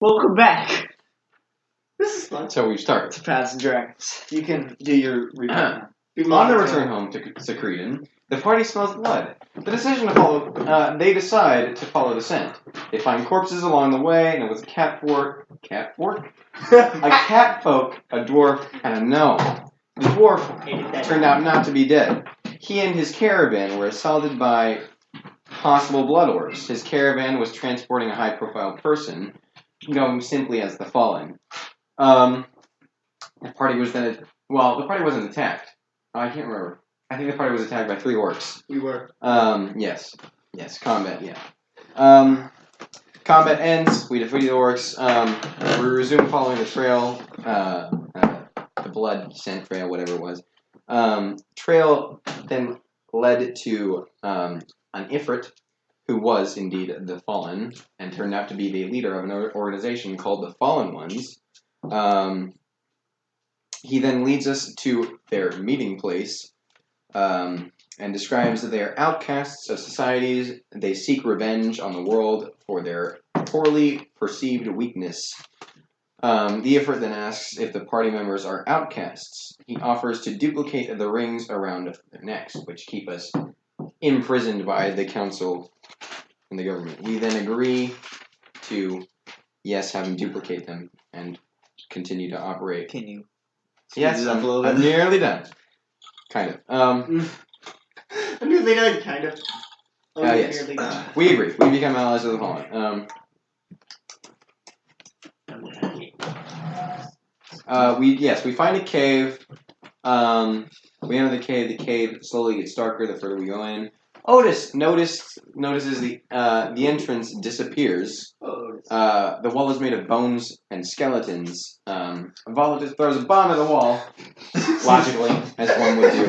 Welcome back. This is fun. That's how we start. To Paths and Dragons. You can do your review. On their return home to Secretan, the party smells blood. They decide to follow the scent. They find corpses along the way, and it was a cat folk, a dwarf, and a gnome. The dwarf turned out not to be dead. He and his caravan were assaulted by possible blood orbs. His caravan was transporting a high-profile person, known simply as the Fallen. The party wasn't attacked. I can't remember. I think the party was attacked by 3 orcs. We were. Yes, combat, yeah. Combat ends, we defeated the orcs, we resumed following the trail, the blood scent trail, whatever it was. Trail then led to an Ifrit, who was indeed the Fallen, and turned out to be the leader of an organization called the Fallen Ones. He then leads us to their meeting place, and describes that they are outcasts of societies. They seek revenge on the world for their poorly perceived weakness. The Ifrit then asks if the party members are outcasts. He offers to duplicate the rings around their necks, which keep us imprisoned by the council and the government. We then agree to, yes, have him duplicate them and continue to operate. Can you? Yes, I'm nearly done. Kind of. I'm nearly done, kind of. Yes. We agree. We become allies of the Fallen. We find a cave. We enter the cave. The cave slowly gets darker the further we go in. Otis notices the entrance disappears. The wall is made of bones and skeletons. Volatis throws a bomb at the wall, logically, as one would do.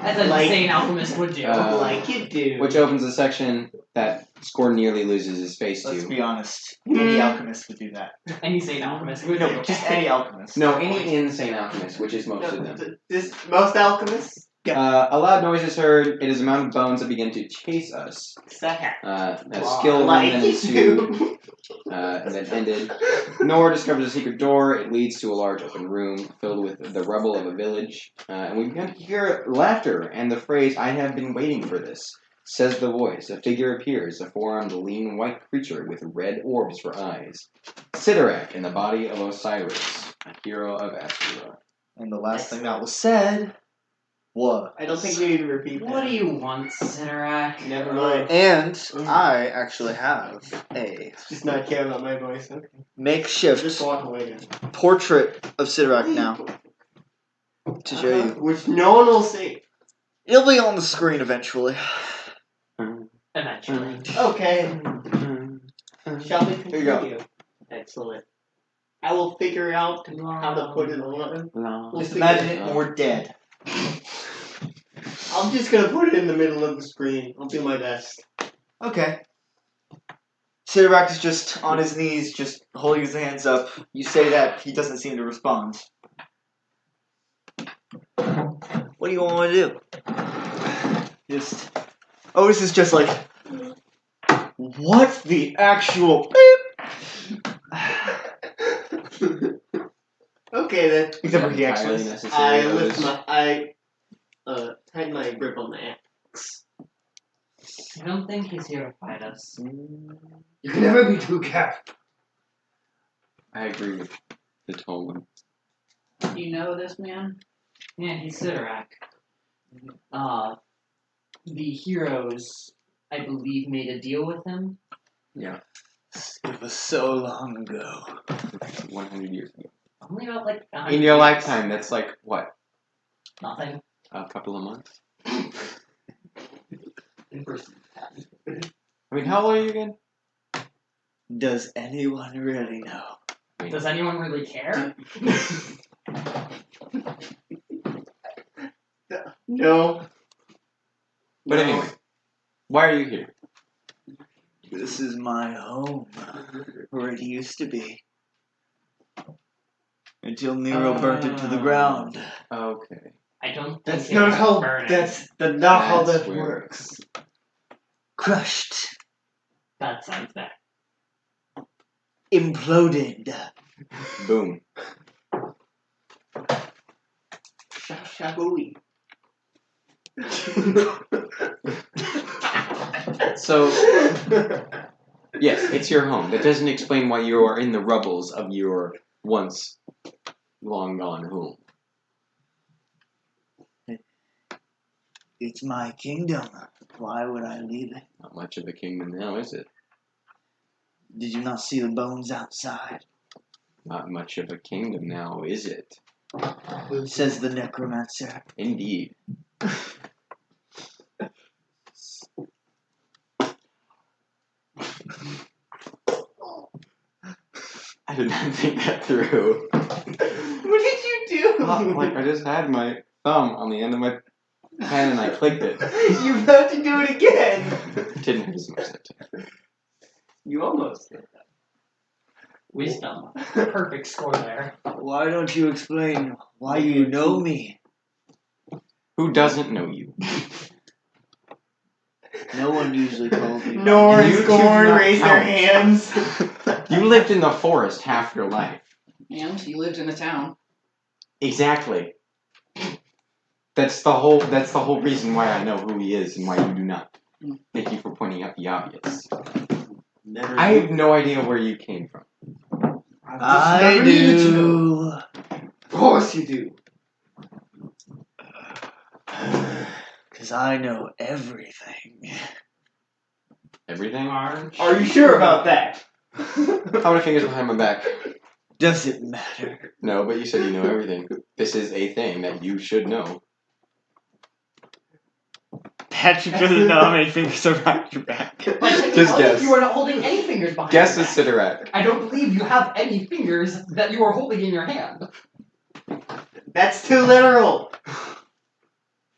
As an insane alchemist would do. Like you do. Which opens a section that Skorn nearly loses his face to. Let's be honest. Any alchemist would do that. Any insane alchemist would No, do. just any alchemist. No, any insane alchemist, which is most of them. Most alchemists? A loud noise is heard. It is a mound of bones that begin to chase us. A skill run then ensued, and then ended. Noir discovers a secret door. It leads to a large open room filled with the rubble of a village. And we begin to hear laughter and the phrase, "I have been waiting for this," says the voice. A figure appears, a four-armed, lean, white creature with red orbs for eyes. Sidorak in the body of Osiris, a hero of Asura. And the last thing that was said was... I don't think we need to repeat that. What do you want, Sidorak? Never mind. And I actually have a Just not care about my voice. Okay. makeshift Just walk away now. portrait of Sidorak now to show you. Which no one will see. It'll be on the screen eventually. Eventually. Okay. Shall we continue? Here you go. Excellent. I will figure out how to put it on. Just imagine it more dead. I'm just gonna put it in the middle of the screen. I'll do my best. Okay. Sidorak is just on his knees, just holding his hands up. You say that, he doesn't seem to respond. What do you want to do? Otis is just like, what the actual beep? Okay then. Except for he actually. Tighten my grip on the axe. I don't think he's here to fight us. You can never be too careful. I agree with the tall one. Do you know this man? Yeah, he's Sidorak. The heroes, I believe, made a deal with him. Yeah. It was so long ago. 100 years ago. Only about like 100 In your years. lifetime, that's like, what? Nothing. A couple of months? In person. I mean, how old are you again? Does anyone really know? Does anyone really care? No. But anyway, why are you here? This is my home, where it used to be. Until Nero burnt it to the ground. Okay. I don't think That's it not was how. burning. That's not how That's that weird. works. Crushed. That sounds bad. imploded. Boom. Shagooey. So, yes, it's your home. That doesn't explain why you are in the rubbles of your once long gone home. It's my kingdom. Why would I leave it? Not much of a kingdom now, is it? Did you not see the bones outside? Not much of a kingdom now, is it? Says the necromancer. Indeed. I did not think that through. What did you do? Like, I just had my thumb on the end of my pen and I clicked it. You have to do it again. Didn't hurt as much that time. You almost did that. Wisdom. Perfect score there. Why don't you explain why you know me? Who doesn't know you? No one usually calls me. Noir and You two Skorn do not raise their count. hands. You lived in the forest half your life. And you lived in a town. Exactly. That's the whole reason why I know who he is and why you do not. Thank you for pointing out the obvious. I have no idea where you came from. I Never needed to do. Of course you do. Because I know everything. Everything? Are you sure about that? How many fingers behind my back? Does it matter? No, but you said you know everything. This is a thing that you should know. Patrick doesn't know how many fingers are around your back. Just guess. You are not holding any fingers behind Guess your is back. Sidorak. I don't believe you have any fingers that you are holding in your hand. That's too literal.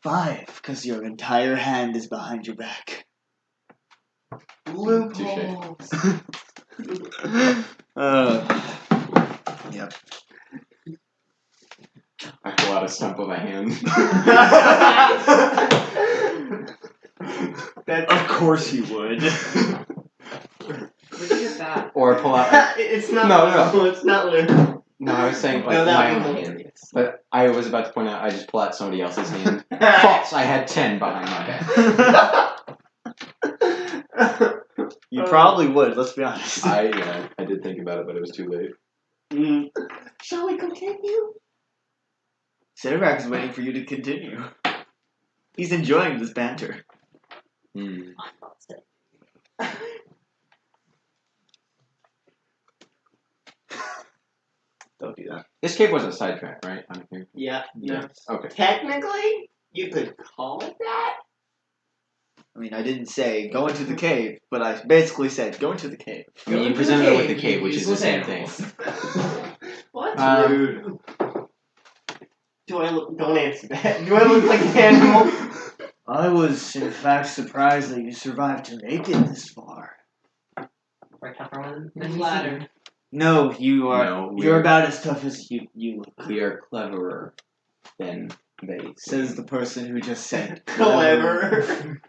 5, because your entire hand is behind your back. Loopholes. Yep. I pull out a stump of a hand. Of course you would. Where'd you get that? Or pull out. It's not No, literal. It's not literal. No, I was saying like No, my that own would be hand. hilarious. But I was about to point out I just pull out somebody else's hand. False! I had 10 behind my back. You probably would, let's be honest. I did think about it, but it was too late. Shall we continue? Sidorak is waiting for you to continue. He's enjoying this banter. Don't do that. This cave was a sidetrack, right? On here. Yeah. Yeah. Okay. Technically, you could call it that. I mean, I didn't say go into the cave, but I basically said go into the cave. I mean, you presented it with the cave, which is the same thing. What? Rude. Do I look? Don't answer that. Do I look like an animal? I was, in fact, surprised that you survived to make it this far. Right, everyone? I'm flattered. No, you are. No, You're about as tough as you look. We are cleverer than they. Says the person who just said Clever.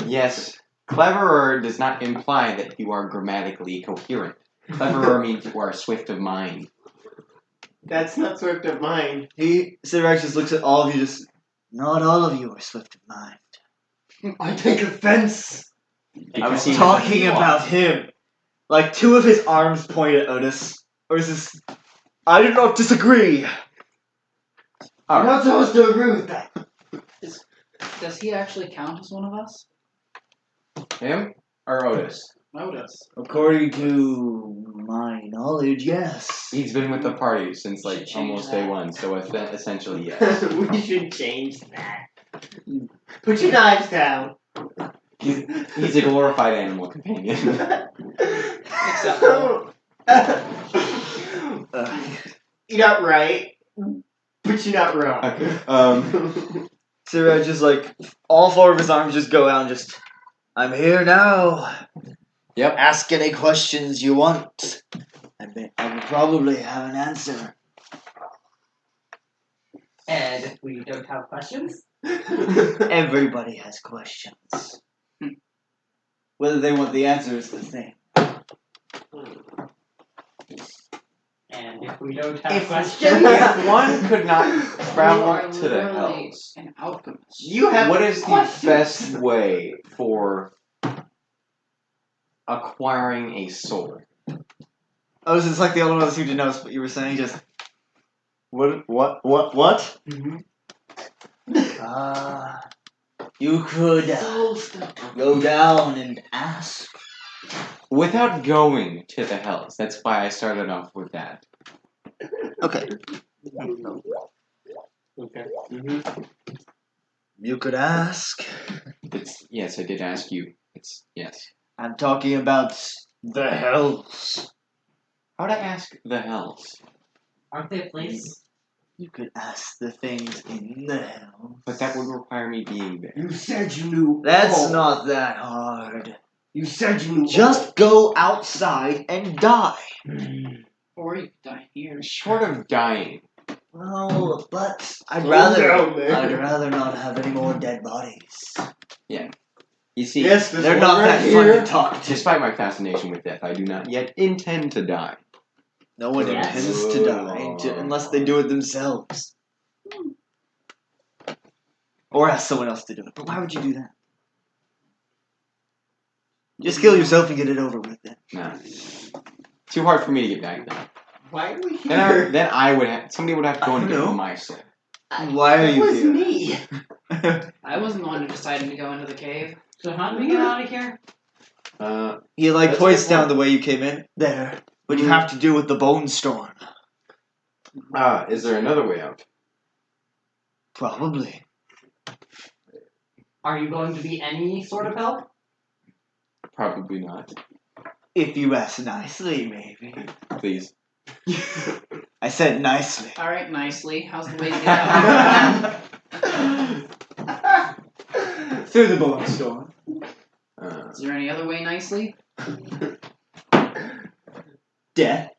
Yes, cleverer does not imply that you are grammatically coherent. Cleverer means you are swift of mind. That's not swift of mind. Sidorak just looks at all of you. Just not all of you are swift of mind. I take offense. I was Because talking about him. Like 2 of his arms point at Otis. Or is this? I do not disagree. I'm not supposed to agree with that. Does he actually count as one of us? Him or Otis? Otis. According to my knowledge, yes. He's been with the party since like Should change almost that. day one, so essentially yes. We should change that. Put your knives down. He's a glorified animal companion. Acceptable. You're not right, but you're not wrong. Okay. Sidorak just like all 4 of his arms just go out and just. I'm here now. Yep. Ask any questions you want. I will probably have an answer. And if we don't have questions, Everybody has questions. Whether they want the answer is the thing. And if we don't have If questions, if one could not You travel are to the literally hells, an alchemist. You have what is the questions. best way for acquiring a sword? Oh, this is like the other one seemed to know what you were saying. Just what? Mhm. You could go down and ask. Without going to the hells. That's why I started off with that. Okay. Okay. You could ask. It's yes, I did ask you. It's yes. I'm talking about the hells. How'd I ask the hells? Aren't they a place? You could ask the things in the hells. But that would require me being there. You said you knew. That's not that hard. You said you knew. Just go outside and die. Or you could die here. Short of dying. Well, but I'd Slow rather down, man. I'd rather not have any more dead bodies. You see, Yes, there's They're one not right that fun here. to talk to. despite my fascination with death, I do not yet intend to die. No one Yes. intends to die unless they do it themselves. Or ask someone else to do it. But why would you do that? Just kill yourself and get it over with then. Nah. Too hard for me to get back then. Why are we here? Then I would have somebody would have to go and I get know. my soul. Why are It you was here? me. I wasn't the one who decided to go into the cave. So how do we get out of here? You like That's hoist a good down point. the way you came in? There. But you have to do with the Bonestorm. Is there another way out? Probably. Are you going to be any sort of help? Probably not. If you ask nicely, maybe. Please. I said nicely. Alright, nicely. How's the way to get out? Through the Bonestorm. Is there any other way nicely? Death.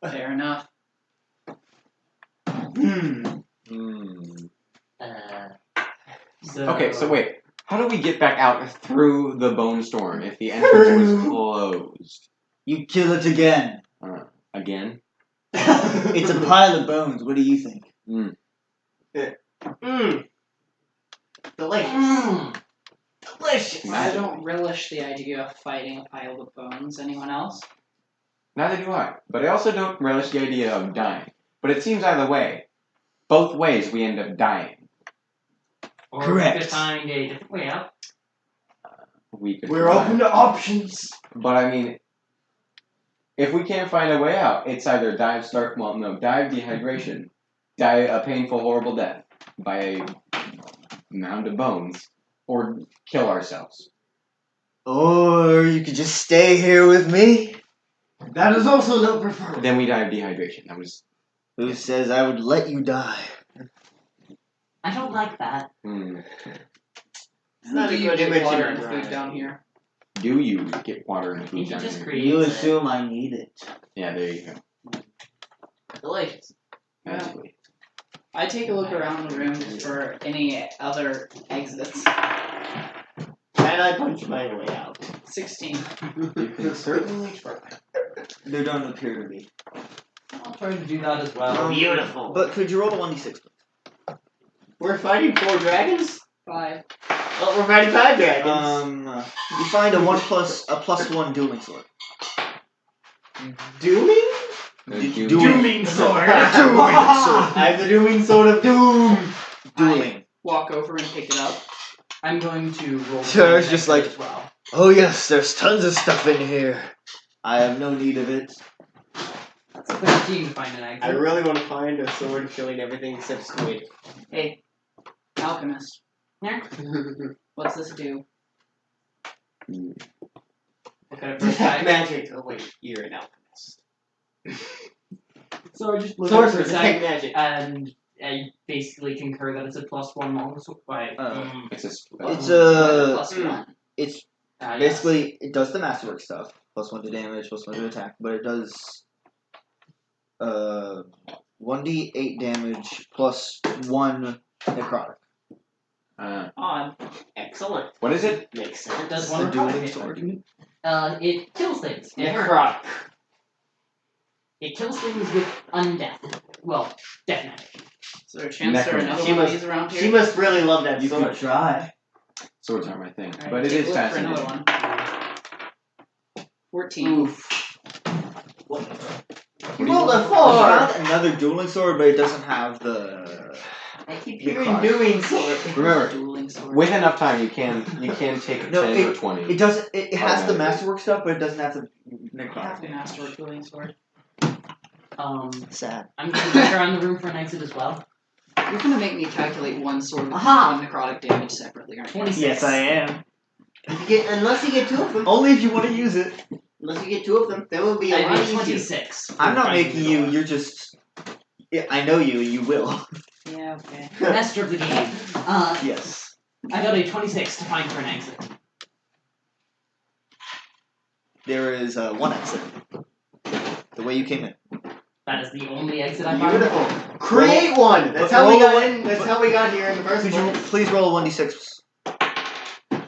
Fair enough. Okay, so wait. How do we get back out through the Bonestorm if the entrance was closed? You kill it again. Again? It's a pile of bones. What do you think? Delicious. Delicious. I don't relish the idea of fighting a pile of bones. Anyone else? Neither do I. But I also don't relish the idea of dying. But it seems either way. Both ways we end up dying. Or Correct. we could find a different way out. We're open to options. But I mean, if we can't find a way out, it's either die of dehydration, die a painful, horrible death by a mound of bones, or kill ourselves. Or you could just stay here with me. That is also not preferred. Then we die of dehydration. That was. Who says I would let you die? I don't like that. It's not Do a you good get image water in and a food dry. down here? Do you get water and You food should down just here? create You it. assume I need it. Yeah, there you go. Delicious. Magically. I take a look around the room just for any other exits. And I punch my way out. 16. You can certainly try. There don't appear to be. I'll try to do that as well. Beautiful. But could you roll a 1d6? We're fighting 4 dragons? 5. Oh, we're fighting 5 dragons. You find a +1 dueling sword. Dooming? Dooming sword. sword. I have the dooming sword of doom. Dueling. Walk over and pick it up. I'm going to roll. Sure, it's just like- as well. Oh yes, there's tons of stuff in here. I have no need of it. That's a 13 to find an exit. I really want to find a sword killing everything except squid. Hey, Alchemist. What's this do? Look at it for a Detect sec. magic. Oh wait, you're an alchemist. So I just look at it for Sorcerer, a sec, detect magic. and I basically concur that it's a +1 also. But It's a It's Plus 1. it's yes. basically it does the masterwork stuff. +1 to damage, +1 to attack, but it does 1d8 damage +1 necrotic. Odd. Excellent. What is it? Makes It sense. does The one dueling necrotic. sword. It kills things. It hurts. Necrotic. It kills things with undeath. Well, death magic. Is there a chance there are enough She of must- these around here? She must really love that You sword. could try. Swords aren't my thing, Alright, but it take is a look for another fascinating. one. 14. Oof. What You do rolled you a want? I 4! found another dueling sword, but it doesn't have the. I keep The hearing card. doing sword. Remember, Dueling sword. with enough time, you can take No, 10 or 20. It doesn't. It has the Automatically. masterwork stuff, but it doesn't have the I have the necrotic. master dueling sword. Sad. I'm going to look around the room for an exit as well. You're gonna make me calculate one sword with Aha! one necrotic damage separately, aren't you? 26. Yes, I am. Unless you get 2 of them. Only if you want to use it. Unless you get 2 of them, then it will be a I lot made easier. 26. I'm not for making you. finding You're just. Yeah, I know you. You will. Yeah, okay. the door. Master of the game. Yes. I got a 26 to find for an exit. There is one exit. The way you came in. That is the only exit I found. Beautiful. Create one! That's but how we roll got one- in. That's but- how we got here in the first Could you place. please roll a 1d6?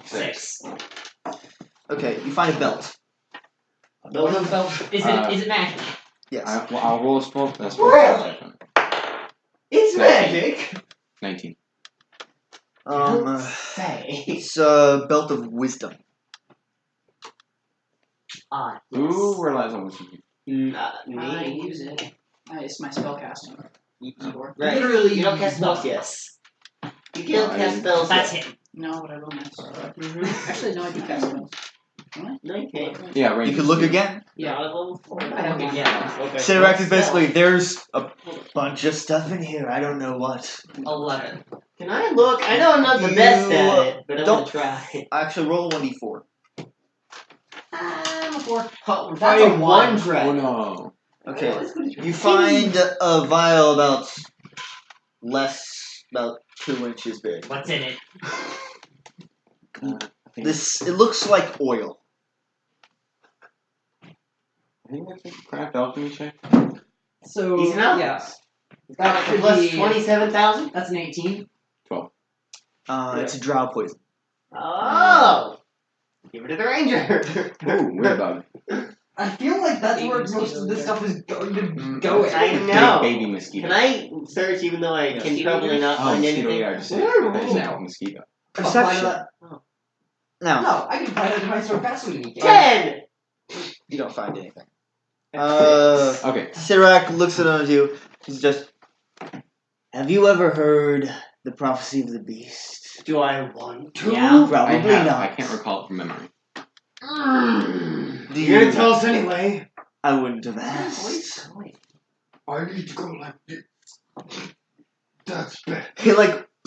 6. Okay, you find a belt. What is is it magic? Yes. I'll roll a smoke. That's Really? It's 19. magic! 19. Don't say. It's a belt of wisdom. Ah, Ooh, we're lies on wisdom. I Me? use it. It's my spellcasting. Score. Right. Literally You don't cast spells yet. yes. You can't No, I cast didn't. spells That's yet. him. No, but I will miss. Mhm. Actually, no, I do cast spells. No, you can't. Yeah, right. You can look again. Not at level 4. I don't get it. Okay. Siteract is basically, there's a bunch of stuff in here. I don't know what. 11. Can I look? I know I'm not the You best at it, but I'm don't- gonna try. Actually, roll a 1d4. I'm a 4. Oh, we're That's a fighting one one. dread. Oh no. Okay. You You find a vial about about 2 inches big. What's in it? I think, It looks like oil. I think that's a craft alchemy check. So, Easy enough? yeah. That should Plus be 27,000? That's an 18. It's a drow poison. Oh! Give it to the ranger. Ooh, weird bug. I feel like that's where most of this stuff is going to go. I Big know. baby mosquito. Can I search even though I can Mosquito probably not Oh, find mosquito, anything? yeah, I just said it. There's now a mosquito. Perception. No, No, I can find out if I start passing me. 10! you don't find anything. Okay. Sirac looks at you. He's just. Have you ever heard the prophecy of the beast? Do I want to? Yeah. Probably I have. not. I can't recall it from memory. Do You're you? gonna tell us anyway. I wouldn't have asked. I need to go like this. That's better. He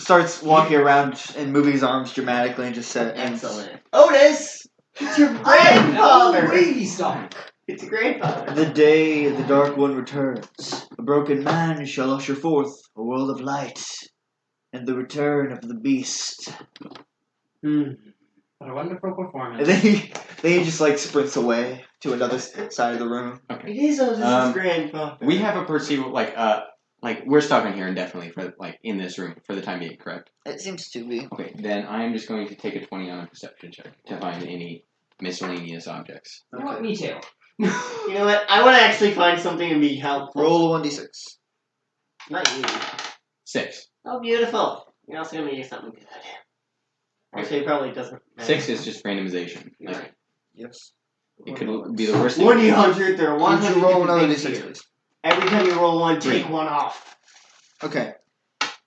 starts walking around and moving his arms dramatically and just said, Excellent. Otis! It's your No grandfather! way he stopped. It's your grandfather. The day the Dark One returns, a broken man shall usher forth a world of light, and the return of the beast. What a wonderful And performance. then he just sprints away to another side of the room. It is Otis' grandfather. We have a perceivable we're stuck in here indefinitely for in this room for the time being, correct? It seems to be. Okay, then I am just going to take a 20 on a perception check to find any miscellaneous objects. You know what? Me too. You know what? I want to actually find something and be helpful. Roll a 1d6. Not you. 6. Oh, beautiful. You're also going to use something good. Actually, it probably doesn't matter. 6 is just randomization. You're right. Yes. It could be the worst thing. 100, there are 100 Would you roll different another things d6, here. please? Every time you roll one, Three. take one off. Okay.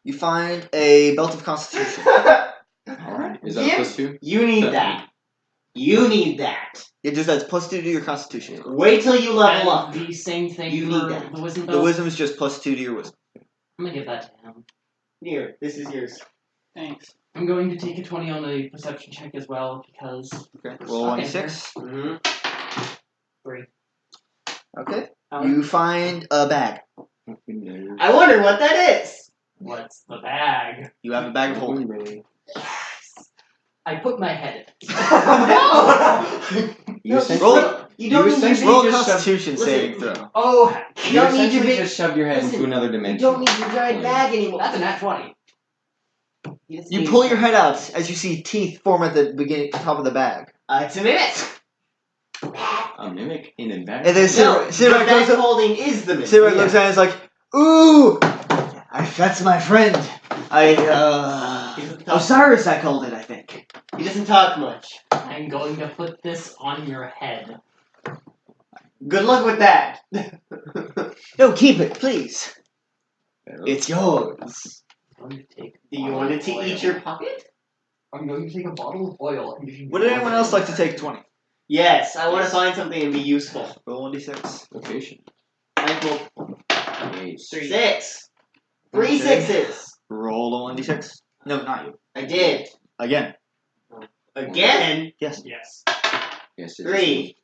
You find a belt of constitution. Alright. Is that Yeah. a plus 2? You need that. You need that. It just adds +2 to your constitution. Wait till you level up. And the same thing You for need that. the wisdom The belt. wisdom is just +2 to your wisdom. I'm gonna give that to him. Here, this is yours. Thanks. I'm going to take a 20 on a perception check as well because Okay. Roll Okay. 1d6. Mm-hmm. 3. Okay. You find a bag. I wonder what that is. What's the bag? You have a bag of holding. I put my head in. No! You No, essentially, roll- You don't you need your essentially Roll a big. just constitution listen. saving throw. Oh, You you don't need your essentially big. just shoved your head Listen, into another You dimension. don't need your giant bag anymore. that's a nat 20. You pull your head out as you see teeth form at the top of the bag. It's a minute. a mimic in advance. And then No, Sirak the goes up. holding is the mimic. Sirak looks at it and is like, ooh! That's my friend. Osiris, I called it, I think. He doesn't talk much. I'm going to put this on your head. Good luck with that. No, keep it, please. It's yours. I'm going to take. Do you want it to eat your pocket? I'm going to take a bottle of oil. And Would anyone else like to take 20? Yes, I want to find something and be useful. Roll 1d6. Location. Michael, Eight. 6. 3 Okay. sixes. Roll a 1d6. No, not you. I did. Again. Again? Yes. Yes. Yes, 3.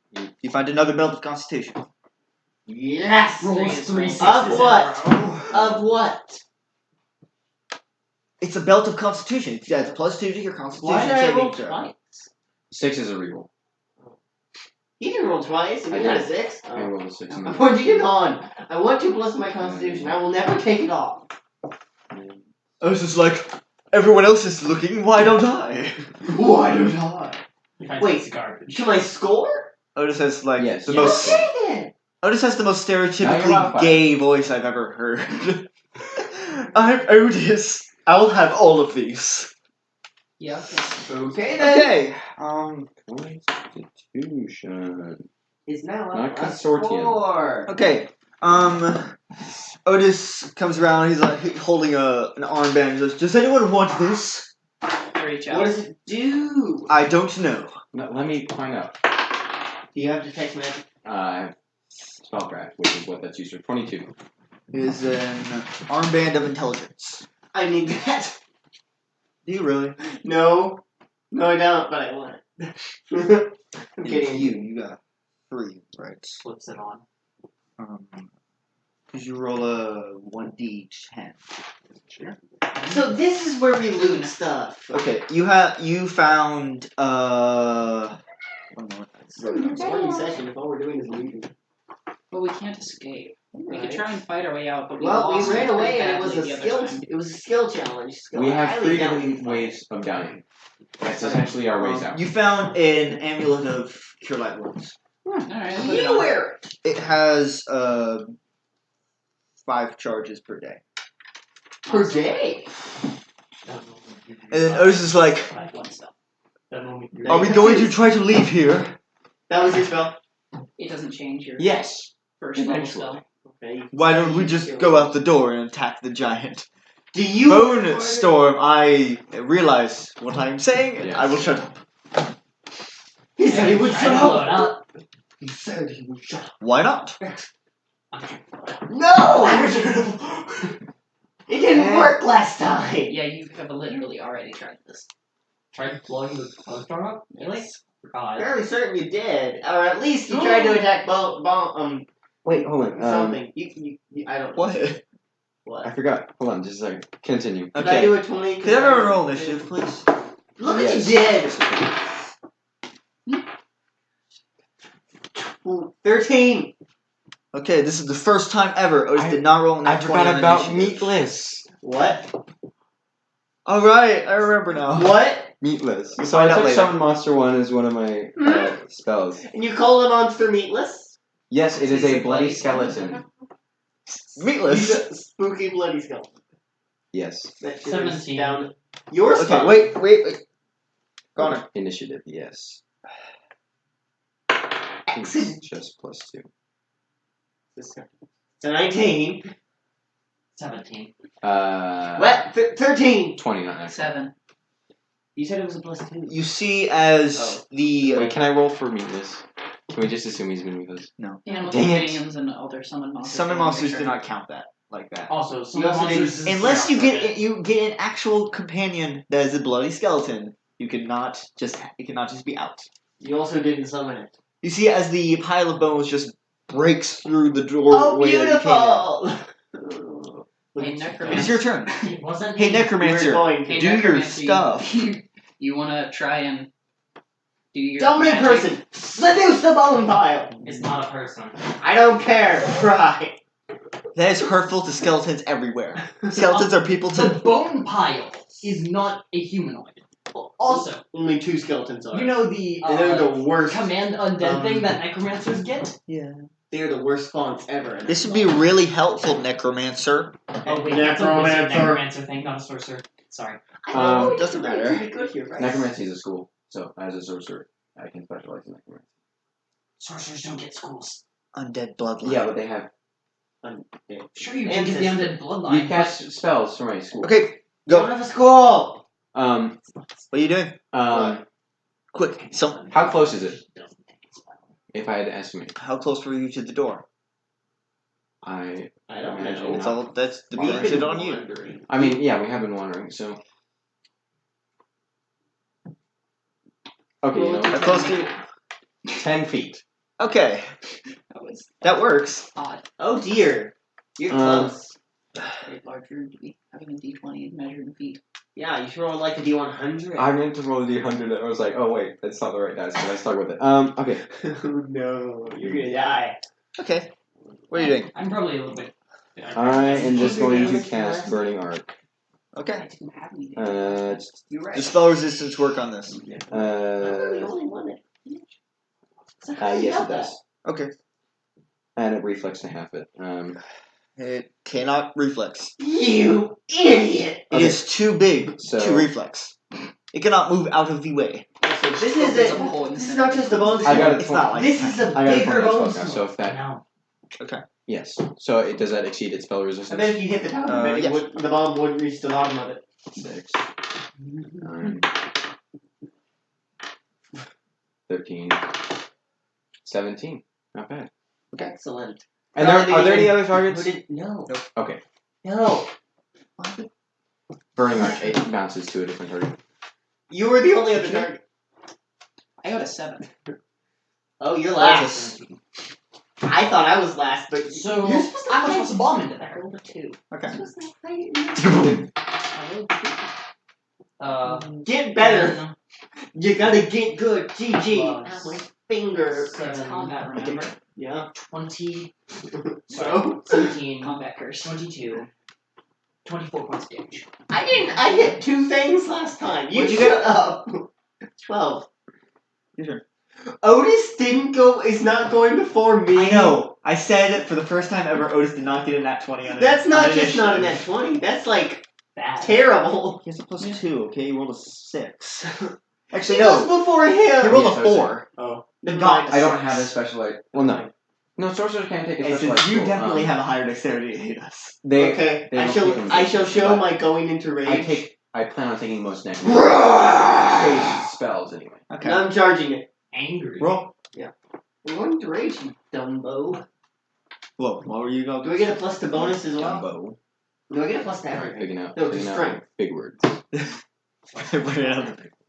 You find another belt of constitution. Yes! Rolls 3 sixes Of in a what? row. Of what? It's a belt of constitution. It adds +2 to your constitution Why did I roll saving throw. twice? 6 is a reroll. He didn't roll twice. He I got a did. 6. I rolled a 6 and I'm putting it on. I want 2 plus my constitution. I will never take it off. I was just like, everyone else is looking, why don't I? Why don't I? You find Wait. it's garbage. To my score? Otis has like Yes. the Yeah. most. Okay then. Otis has the most Now you're on stereotypically fire. gay voice I've ever heard. I'm Otis. I'll have all of these. Yeah. Okay then. Okay. Constitution. Is now Not up consortium. 4. Okay. Otis comes around. He's like holding an armband. He goes, "Does anyone want this?" Reach out. What does it do? I don't know. No, let me find out. Do you have detect magic? Spellcraft, which is what that's used for. 22. It is an armband of intelligence. I need that. Do you really? No. No, I don't, but I want it. I'm And kidding. you got 3, right? Flips it on. Did you roll a 1d10? So this is where we loot stuff. Okay, you found one more. It's a recording session if all we're doing is looting. But we can't escape. We could Right. try and fight our way out, but Well, we lost ran pretty away and it was badly a the skill. other time. It was a skill challenge. Skill We have highly 3 valued. different ways of dying. That's essentially our ways out. You found an amulet of cure light wounds. Alright, I'll put it You on. wear it. It has 5 charges per day. Per day. And then Otis is like, Five one stuff. "Are we going to try to leave here? That was your spell. It doesn't change your Yes. first level Eventually. spell. Okay. Why don't we just go out the door and attack the giant?" Do you? Bonestorm, I realize what I'm saying, and I will shut up. He said he would Try shut to blow up. it up. He said he would shut up. Why not? No! It didn't work last time. Yeah, you have literally already tried this. Tried blowing the Bonestorm up? Really? God. Fairly certain you did, or at least you tried to attack Wait, hold on. something. You I don't know. What? I What? forgot. Hold on, just a second. Continue. Could I do a 20? Could everyone roll initiative, please? Look what you Yes. did. 13. Okay, this is the first time ever Otis did not roll an I Nat 20 forgot on about initiative. meatless. What? Alright, I remember now. What? Meatless. You So find I out took later. Summon Monster 1 as one of my spells. And you call a monster meatless? Yes, it is He's a a bloody bloody skeleton. He's Meatless. a spooky bloody skeleton. Yes. That shit is 17. down. Yours. Okay, wait. Connor. Initiative, yes. Excellent. Just +2. So 19. 17. What? 13. 20, not actually. 7. You said it was a +2. You see as the... Wait, can I roll for meatless? Can we just assume he's been with us? Animal Dang it. companions and other summon monsters. Summon don't monsters make do sure. not count that like that. Also, some You also monsters. didn't- Unless you get an actual companion that is a bloody skeleton, you cannot just be out. You also didn't summon it. You see as the pile of bones just breaks through the Oh, doorway that you came beautiful! Hey, in. necromancer. It's your turn. It wasn't Hey, me. necromancer, Hey, do your necromancy, stuff. You wanna try and do your Dominant magic? person! Seduce the bone pile! It's not a person. I don't care. Try. That is hurtful to skeletons everywhere. Skeletons are people The to... bone pile is not a humanoid. Also, Only 2 skeletons are. you know the And they're the worst. command undead thing that necromancers get? Yeah. They're the worst fonts ever. This would be really helpful, Necromancer. Oh wait, that's a wizard Necromancer. necromancer thing, not a sorcerer. Sorry. Doesn't matter. Pretty good here, right? Necromancy is a school, so as a sorcerer, I can specialize in necromancy. Sorcerers don't get schools. Undead bloodline. Yeah, but they have. Sure, you can get the undead bloodline. You cast spells from my school. Okay, You go. don't have a school! What are you doing? Um, Quick. how close is it? If I had to estimate, How close were you to the door? I don't imagine. It's all that's the We've shit been on you. wandering. I mean, yeah, we have been wandering, so. Okay, you know, How close to you? 10 feet. Okay, That was that works. odd. Oh dear. You're Um, close. Very large room to be having a D20 and measured in feet. Yeah, you should roll like a D100. I meant to roll the D100 and I was like, oh wait, that's not the right dice, but I stuck with it. Okay. Oh no, you're gonna die. Okay, what are you doing? I'm probably a little bit. I am just going to cast Burning Arc. Okay, I didn't have anything. You're right. does spell resistance work on this? I'm the only one that. So how do you Yes, have it does. Okay, And it reflects to half it. it cannot reflex. You idiot! It is too big So- to reflex. It cannot move out of the way. So this is There's a. a hole in the This is center. not just a bone I got it. It's not like This is a I got a bigger 20 bone spell now, so if that. No. Yes. So does that exceed its spell I resistance? bet if you hit the top of it, yes. the bomb would reach the bottom of it. 6, 9, 13, 17. Not bad. Excellent. And are there any other targets? No. Okay. No. Burning Arc 8 bounces to a different target. You were the only other target. I got a 7. Oh, you're last. I thought I was last, but So you're supposed to I'm supposed to bomb into there. roll a 2. Okay. You're supposed to get better. You gotta get good. GG. Plus My finger. It's combat, remember? Yeah. 20. So? 17. Combat curse. 22. 24 points of damage. I hit 2 things last time. You What'd you shut get? up. 12. Your turn. Otis is not going before me. I know. I said for the first time ever, Otis did not get a nat 20 on it. That's not just not a net 20. That's like Bad. terrible. He has a plus 2, okay? He rolled a 6. Actually, She goes no. before him. He rolled Yeah, a so 4. Oh. God, I don't have a special. Well, no. No, sorcerers can't take a And special. since you definitely have a higher dexterity to hit us. They. Okay. they I don't shall. keep them I shall busy, show but my going into rage. I plan on taking most next spells anyway. Okay. And I'm charging it. Angry. Roll. I'm going into rage, you Dumbo. Whoa, what were you going Do I get a plus to bonus as well? Dumbo. Do I get a plus to Alright, everything? picking out. No, to picking out strength. big words.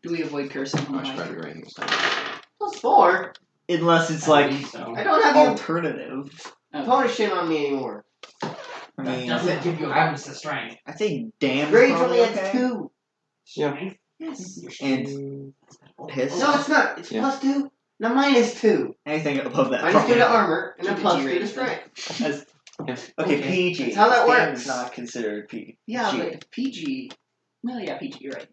Do we avoid cursing on I the should mic? probably write this down. Plus 4. Unless it's I like believe so. I don't have your alternative. bonus shit on me anymore. I That mean, doesn't give you a bonus to strength. I think damn. Rage probably only adds okay. 2. Yeah. Yes. And piss. No, it's not. It's Yeah. plus 2. No, minus 2. Anything above that. Minus 2 to probably. armor, and a Keep it plus 2 G-rated to strength. As- Yeah. okay, PG. That's how that Damn works. is not considered PG. Yeah, but PG. Well, yeah, PG, you're right.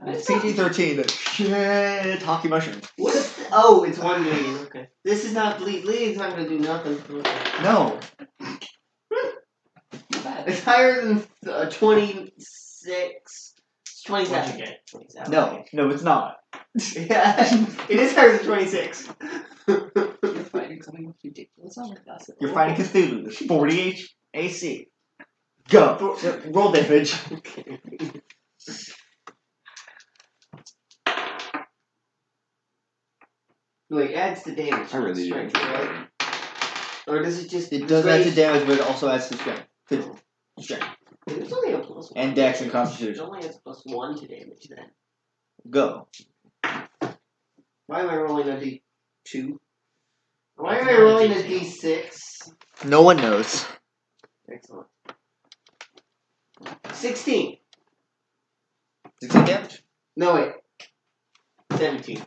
It's PG-13. The shit. Hockey mushroom. What is oh, it's 1 bleeding. Okay. This is not bleed. Bleeding's not going to do nothing. Okay. No. Not bad. It's higher than 26. It's What'd 27. you get? 27. No, it's not. Yeah, it is higher than 26. You're fighting something ridiculous. I'm like, that's it. You're fighting Cthulhu. There's 40 AC. Go. Roll damage. Wait, it adds the damage. I really do. strength, right? Or does it just? It does add to rage- damage, but it also adds to strength. Strength. It's only a plus 1. And dex and It constitution. only adds plus 1 to damage then. Go. Why am I rolling a d2? Why am I rolling a d6? No one knows. Excellent. 16. 16 damage? No, wait. 17.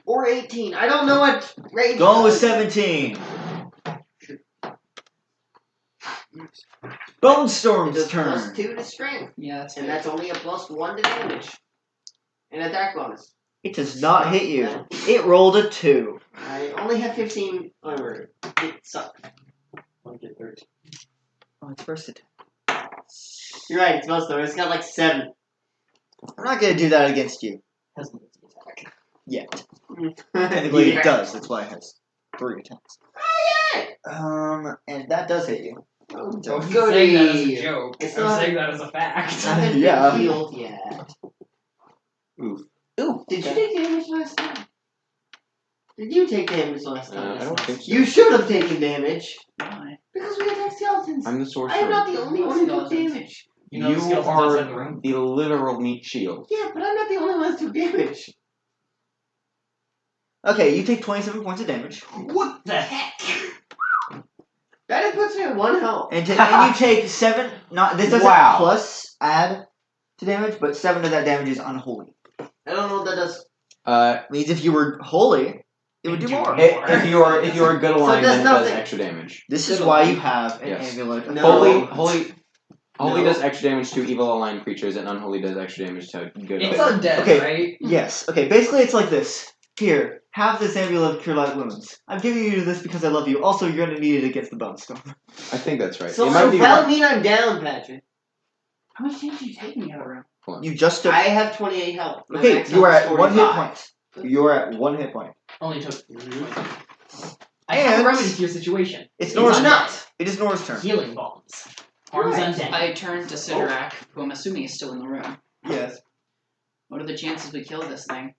Or 18. I don't know what rage Go with does. 17. Bonestorm's It does plus turn. 2 to strength. Yeah, that's And fair. that's only a plus 1 to damage. And attack bonus. It does not hit you. It rolled a 2. I only have 15 armor. It sucked. I'll get 13. Oh, it's first attack. You're right, it's Bonestorm. It's got like 7. I'm not gonna do that against you. Has no attack. Yet. Technically Yeah. it does, that's why it has 3 attacks. And that does hit you. Oh, I'm don't saying that as a joke. It's I'm not- saying that as a fact. I haven't Yeah. been healed yet. Oof. Ooh, Did you take damage last time? Did you take damage last time? I don't think so. You should have taken damage. Why? Because we attacked skeletons. I'm the I sorcerer. am not the only one who took Skeletons. damage. You know the You skeletons are outside the room? the literal meat shield. Yeah, but I'm not the only one who took damage. Okay, you take 27 points of damage. What the heck? That puts me at 1 health. And you take 7, this doesn't Wow. plus add to damage, but 7 of that damage is unholy. I don't know what that does. Means if you were holy, it would do more. If you're a good So alignment, does it does nothing. extra damage. This is Good why one. you have an Yes. amulet. of No. Holy No. does extra damage to evil aligned creatures, and unholy does extra damage to good. It's aligned. undead, Okay. right? Yes. Okay, basically it's like this. Here, have this amulet of cure light wounds. I'm giving you this because I love you. Also, you're gonna need it against the Bonestorm. I think that's right. So it might be that would mean I'm down, Patrick. How much damage are you taking the other room? You just I have 28 health. My Okay, max you are health at is 1 hit 45. point. You're at 1 hit point. Only took. Mhm. I have And- a remedy to your situation. It's He's Nora's not. turn. It is Nora's turn. Healing bombs. Harms Right. undead. I turn to Sidorak, who I'm assuming is still in the room. Yes. What are the chances we kill this thing?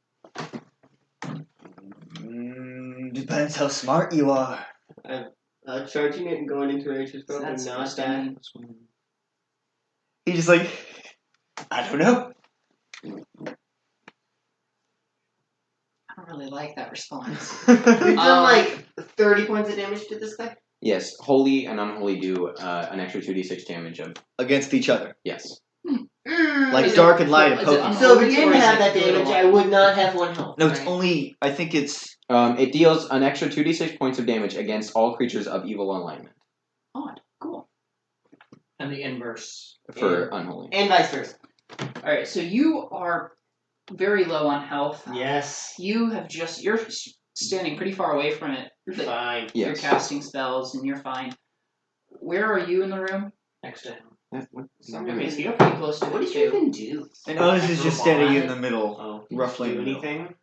Depends how smart you are. Charging it and going into range is probably That's not supposed to that. mean- He's just like, I don't know. I don't really like that response. We've done like 30 points of damage to this thing. Yes, holy and unholy do an extra 2d6 damage of Against each other. yes. Like Is it- dark and light and is it potent. So if we Or didn't is have it that good damage, or I would not have 1 health. No, it's Right. only, I think it's, It deals an extra 2d6 points of damage against all creatures of evil alignment Odd. Cool. And the inverse. for unholy. And vice versa. Alright, so you are very low on health. Yes. You're standing pretty far away from it. You're but fine. You're Yes. casting spells and you're fine. Where are you in the room? Next to him. Okay, so you're pretty close to What it did you too. even do? and Otis is just standing in the middle. Oh, Roughly do in the middle. anything?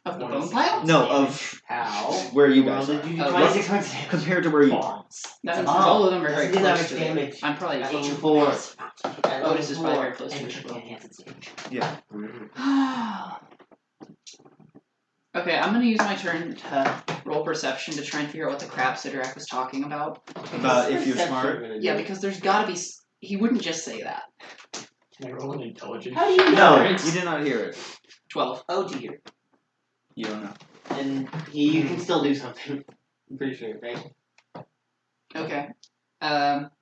Of the bone pile? No, of How? where you Well, guys did are. you do Oh, 26 points of damage? Compared to where you are. Bombs. That means Oh, all of them are very that's close much to damage. it. I'm probably At close level to 4. it. At Otis is probably level very close to And it as well. enhance damage. Yeah. Okay, I'm gonna use my turn to roll perception to try and figure out what the crap Sidorak was talking about. About if you're smart. Yeah, because there's gotta be. He wouldn't just say that. Can I roll an intelligence? How do you No, know? you did not hear it. 12. Oh dear. You don't know. And you can still do something. I'm pretty sure, right? Okay.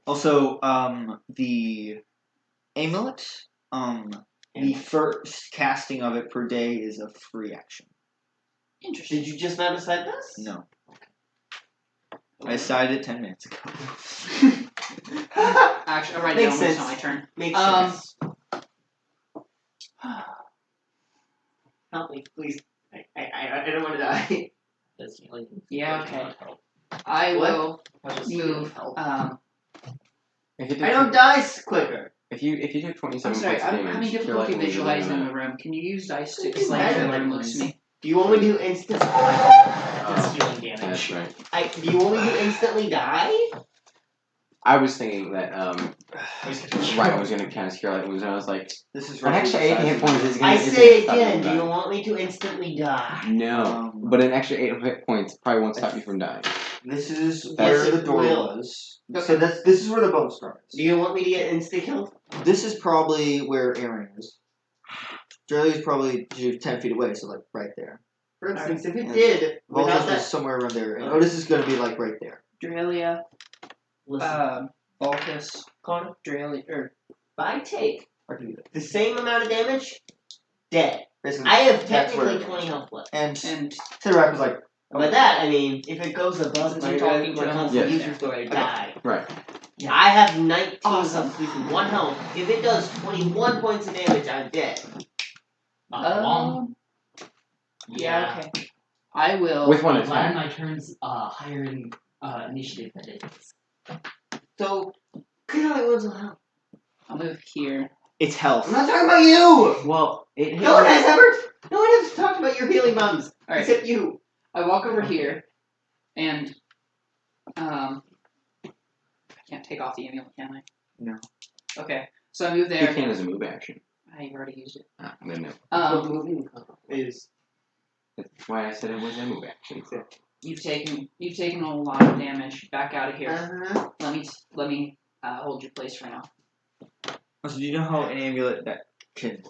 Also, the amulet, the first casting of it per day is a free action. Interesting. Did you just not decide this? No. I decided it 10 minutes ago. Actually, I'll write Makes down when it's sense. not my turn. Makes Um, sense. Help me, please. I don't want to die. Does healing Yeah, okay. not help? I What? will How does healing move. help? If you do I don't die quicker. If you do I'm 27 sorry, points of I'm damage, having you're difficulty likely to visualizing lose the room. Can you use dice to It's explain better how the than room looks to me? Do you want me to instantly? That's healing damage. That's right. Do you want me to instantly die? I was thinking that Ryan was going to cast Cure Light Wounds, and I was like, This is an extra 8 hit points is going I to say again. Do you want me to instantly die? No, but an extra 8 hit points probably won't stop you from dying. This is That's- where the door Will. was. Okay. So this is where the Bonestorm is. Do you want me to get insta killed? This is probably where Aaron is. Draelia is probably 10 feet away, so like right there. For instance, if it And did, without Volatis is that, somewhere around there, and Otis is going to be like right there. Draelia, listen, Baltus, Connor, Draelia, or if I take I can do that. the same amount of damage, dead. Basically, I have that's where technically it 20 health left. And and Sidorak was like, By that, I mean, if it goes above Since my I'm talking to my him, constitution yeah. score, I die. Right. Yeah. I have 19 Awesome. constitution, 1 health. If it does 21 points of damage, I'm dead. Long. Yeah, okay. I will. With one I'm glad attack. my turn's higher in initiative than it is. So, clearly wants to help. I'll move here. It's I'm health. not talking about you! Well, it No one has ever... No one has talked about your healing bombs. Alright. Except you. I walk over here, and I can't take off the amulet, can I? No. Okay, so I move You there. can as a move action. I already used it. Ah, then no. What moving is... That's why I said it was a move action. You've taken a lot of damage. Back out of here. Uh-huh. Let me hold your place for now. So do you know how an amulet that can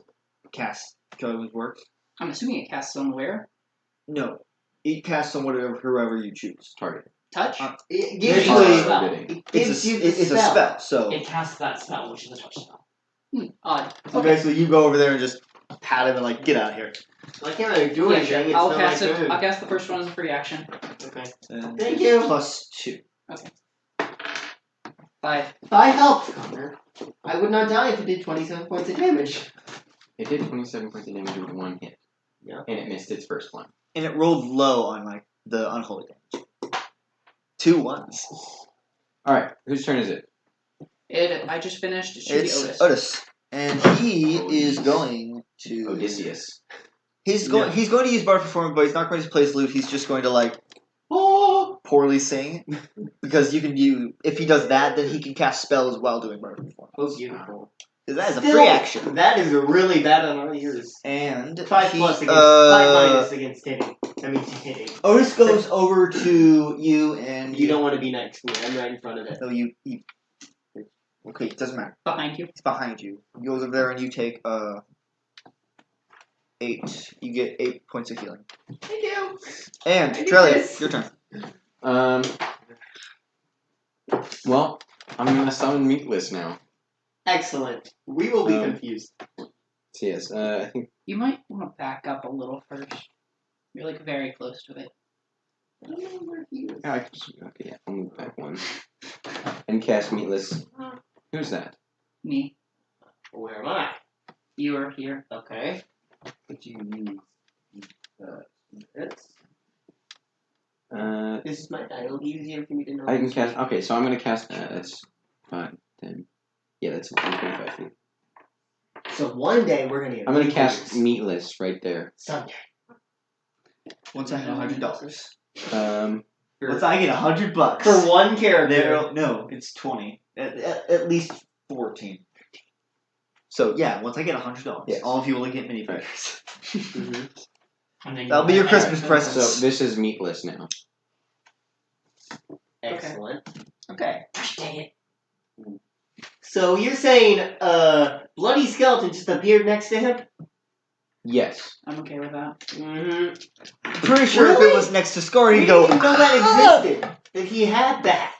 cast Killing works? I'm assuming it casts on where? No. It casts on whoever you choose. Target. Touch. It gives gives you you a spell. It gives you the It's a spell, so It casts that spell, which is a touch spell. Odd. so basically you go over there and just pat him and like, get out of here. I can't really do Yeah, anything. sure. It's I'll not cast my it. turn. I'll cast the first one as a free action. Okay. And Thank you. +2. 5. 5 helps, Connor. I would not die if it did 27 points of damage. It did 27 points of damage with one hit. Yeah. And it missed its first one. And it rolled low on like the unholy damage. 2 ones. Alright, whose turn is it? I just finished. It should It's be Otis. Otis. And he is going to Odysseus. He's going to use Bard Performance, but he's not going to play his lute, he's just going to like poorly sing. Because if he does that, then he can cast spells while doing Bard Performance. Oh, beautiful. Because that is a Still, free action. That is really bad on our ears. And 5 he, plus against 5 minus against hitting. I mean hitting. Otis goes over to you and You don't want to be next to me. I'm right in front of it. No, you okay, it doesn't matter. Behind you. It's behind you. He goes over there and you take 8. You get 8 points of healing. Thank you. And I need Draelia, this. your turn. Well, I'm gonna summon Meatless now. Excellent. We will be Um, confused. So yes, I think You might want to back up a little first. You're like very close to it. I don't know where he is. okay, yeah, I'll move back one. And cast Meatless. Who's that? Me. Where am I? You are here. Okay. Could you use this? This is my die. It'll be easier for me to know. I can cast. Okay, so I'm gonna cast. That's 5, 10. Yeah, that's 25 feet. So one day we're gonna get. I'm gonna cast Meatless right there. Someday. Once I have $100. Once I get $100 For one character. no, it's 20. At least 14. So yeah, once I get $100, Yes. all of you will get minifigures. Mm-hmm. And then That'll be your Christmas So present. this is Meatless now. Excellent. Okay. Gosh dang it. So you're saying bloody skeleton just appeared next to him? Yes. I'm okay with that. Mm-hmm. Pretty sure if Really? it was next to Skorn, We he'd didn't go. even know that existed. That he had that.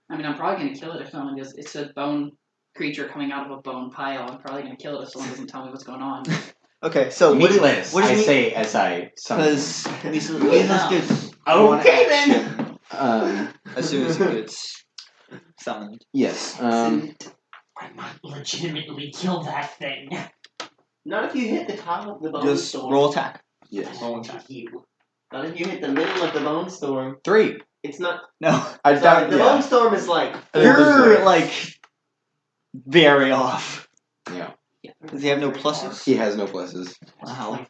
I mean, I'm probably gonna kill it if someone does. It's a bone creature coming out of a bone pile. I'm probably gonna kill it if someone doesn't tell me what's going on. Okay, so what Meatless. what I is say as I summon. Because Meatless gets Okay then. as soon as it gets summoned. Yes. I might legitimately kill that thing. Not if you hit the top of the bone Just storm. roll attack. Yes. You. Not if you hit the middle of the bone storm. 3. It's not. No, I Sorry, doubt. the Yeah. bone storm is like. you're like very off. Yeah. Does he have no pluses? He has no pluses. Wow.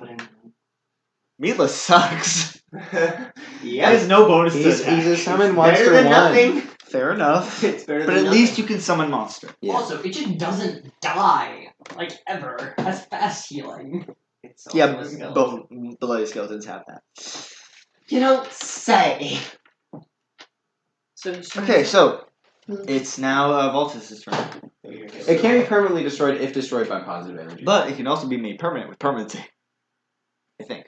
Meatless sucks. Yeah. He has no bonus to He's attack. a summon Better monster than 1. nothing. Fair enough. It's better But than at least nothing. you can summon monster. Yeah. Also, it just doesn't die, like, ever. Has fast healing. It's also a skeleton. Both bloody skeletons have that. You don't say. So Okay, so it's now Voltus' turn. It can be permanently destroyed if destroyed by positive energy. But it can also be made permanent with permanency. I think.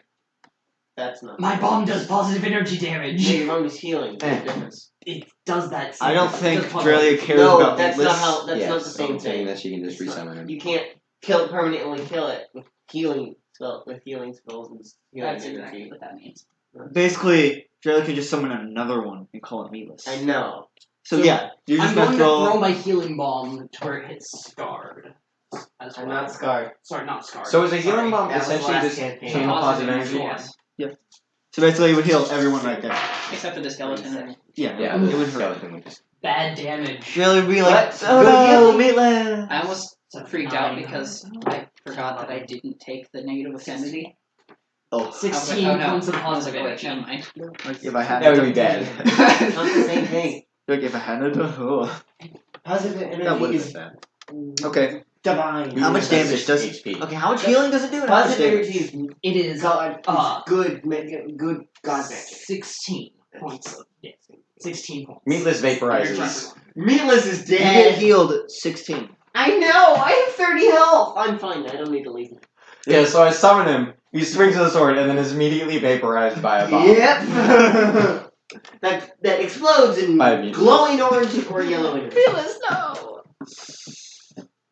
That's not. My bomb does positive energy damage. Yeah, your mom is healing. There's a Eh. difference. It does that. I don't it think does positive- Draelia cares No, about that's Meatless. not how. That's yes, not the same I'm saying thing. that she can just It's not- resummon him. You can't permanently kill it with healing spells and healing that's energy. exactly what that means. Basically, Draelia can just summon another one and call it Meatless. I know. So yeah, you're just I'm gonna going to throw throw. my healing bomb to where it hits Scarred. as I'm well. not scarred. Sorry, not scarred. So is a healing Sorry. bomb That was essentially last just campaign. channel positive energy? Yes. So basically, it would heal everyone right there. Except for the skeleton. Yeah, Yeah, it the would hurt. skeleton would just. Bad damage. Really would be like, What? oh Good no, healing? Maitland! I almost So freaked out 9. because I forgot that I didn't take the negative affinity. Oh, I was like, 16 oh no. points of I was positive like, wait, energy. never mind. like if I had That would be bad. It's not the same thing. Like if I had it, oh, Positive that energy would have is been bad. Okay, divine. how much damage does? HP. Okay, how much healing does it do? And how much Positive damage? energy is It is God. uh, Good God magic. 16 points of damage. 16 points. Meatless vaporizes. Meatless is You dead. get healed 16. I know. I have 30 health. I'm fine. I don't need to leave. Yeah, so I summon him. He swings the sword and then is immediately vaporized by a bomb. Yep. that explodes in By me. glowing orange or yellow energy. Fearless, no!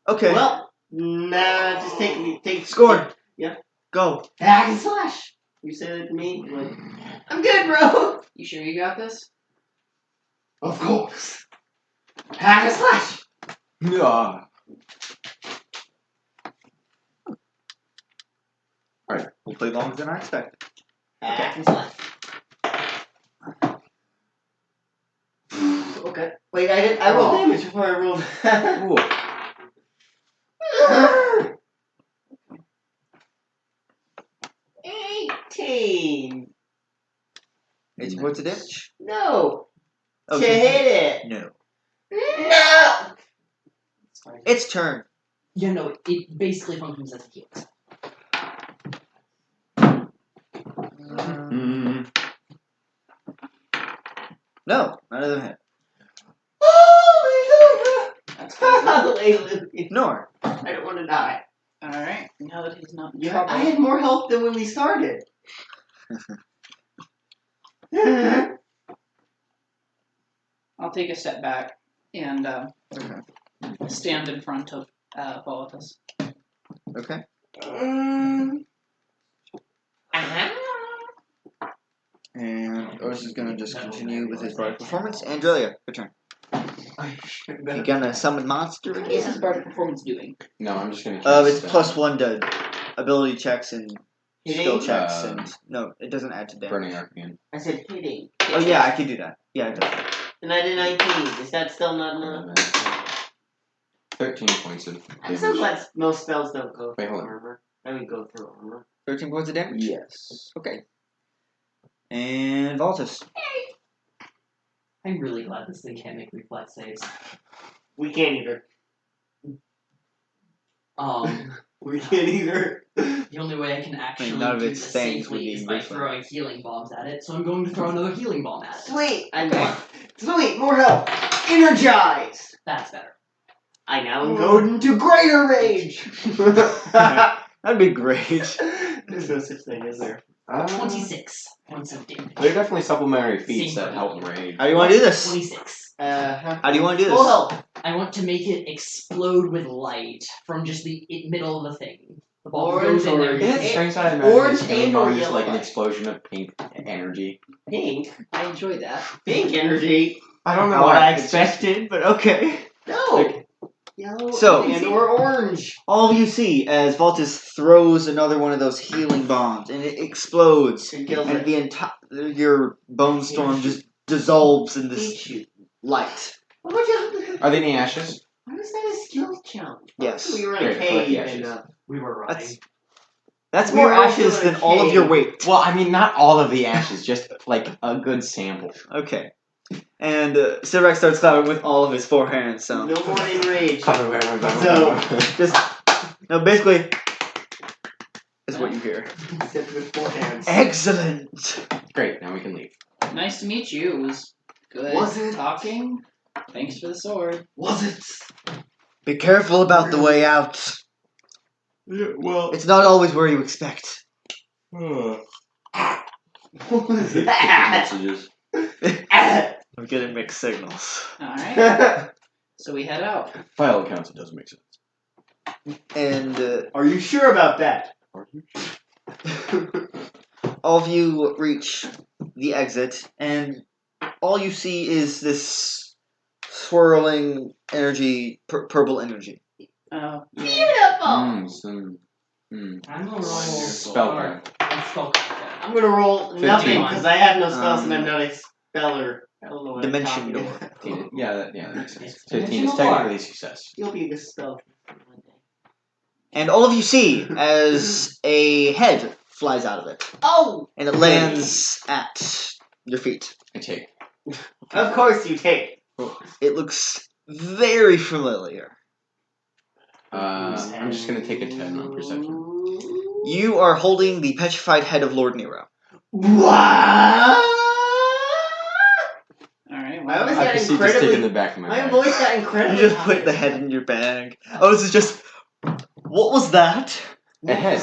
Okay, Well, nah. Just take Skorn. Yeah. Go. Hack and slash. You say that to me? Like, I'm good, bro. You sure you got this? Of course. Hack and slash. Ah. We'll play longer than I expected. Hack and slash. Okay. Wait, I rolled damage before I rolled. Ooh. 18. 18 points of damage. No. To Okay. hit it. No. No. Its turn. Yeah, no, it basically functions as a heal. Mm. No, none of them hit. Hallelujah. Nor. I don't want to die. Alright, now that he's not in Yeah, trouble. I had more health than when we started. I'll take a step back and Okay. stand in front of Volatis. Okay. And Otis is gonna just continue with his bardic performance. And Draelia, your turn. You gonna summon monster What is his again? bardic performance doing? No, I'm just gonna. It's cast, +1 to ability checks and skill Hitting? checks, and no, it doesn't add to damage. Burning Arcane. I said hitting. Oh yeah, I can do that. Yeah, it does. And I did 19. Is that still not enough? 13 points of damage. I'm so glad most spells don't go Wait, through hold on. armor. I would go through armor. 13 points of damage. Yes. Okay. And Volatis. I'm really glad this thing can't make reflex saves. We can't either. We can't either. The only way I can actually none of do its this things would safely be is by reflex. throwing healing bombs at it, so I'm going to throw another healing bomb at it. Sweet. Sweet. More health. Energized. That's better. I now am going into greater rage. That'd be great. There's no such thing, is there? 26 points of damage. There are definitely supplementary feats Same that for help me. rage. How do you want to do this? 26. How do you want to do Full this? health. I want to make it explode with light from just the middle of the thing. The bomb Orange goes in there. or- Isn't it strange that I imagine Orange this healing and or bomb is yellow like an light. explosion of pink energy? Pink. I enjoyed that. Pink energy. I don't know Not what why. I expected, but okay. No. Yellow So- and or orange. All you see as Voltus throws another one of those healing bombs, and it explodes, It kills and it. the entire your Bonestorm just dissolves in this Eat you. light. What would you? Are they any ashes? Why was that a skill challenge? Yes. We were in a Great, collect the cave ashes. and We were That's right. That's We more were also ashes in a than all of your cave. weight. Well, I mean, not all of the ashes, just like a good sample. Okay. And Sivrak starts clapping with all of his four hands. So no more enraged. So, just no, basically, is what you hear. Except with 4 hands. Excellent. great, now we can leave. Nice to meet you. It was good Was it? talking. Thanks for the sword. Was it? Be careful about the way out. Yeah, well. It's not always where you expect. What was that? Messages. I'm getting mixed signals. Alright. So we head out. By all accounts, it doesn't make sense. And Are you sure about that? Are you? all of you reach the exit, and all you see is this swirling energy, purple energy. Oh, yeah. Beautiful! I'm gonna roll Spell card. a spell card. I'm gonna roll 15. nothing because I have no spells and I'm not a speller. I don't know what Dimension I'm door. talking about. Yeah, that makes sense. It's 15 is dimensional technically a success. You'll be the spell. And all of you see as a head flies out of it. Oh! And it lands at your feet. I take. Of course you take. It looks very familiar. I'm just gonna take a 10 on perception. You are holding the petrified head of Lord Nero. What? Alright, I always I got proceed to stick incredibly. in the back of my My bag. voice got You incredibly. just put the head in your bag. Oh, this is just. What was that? A head.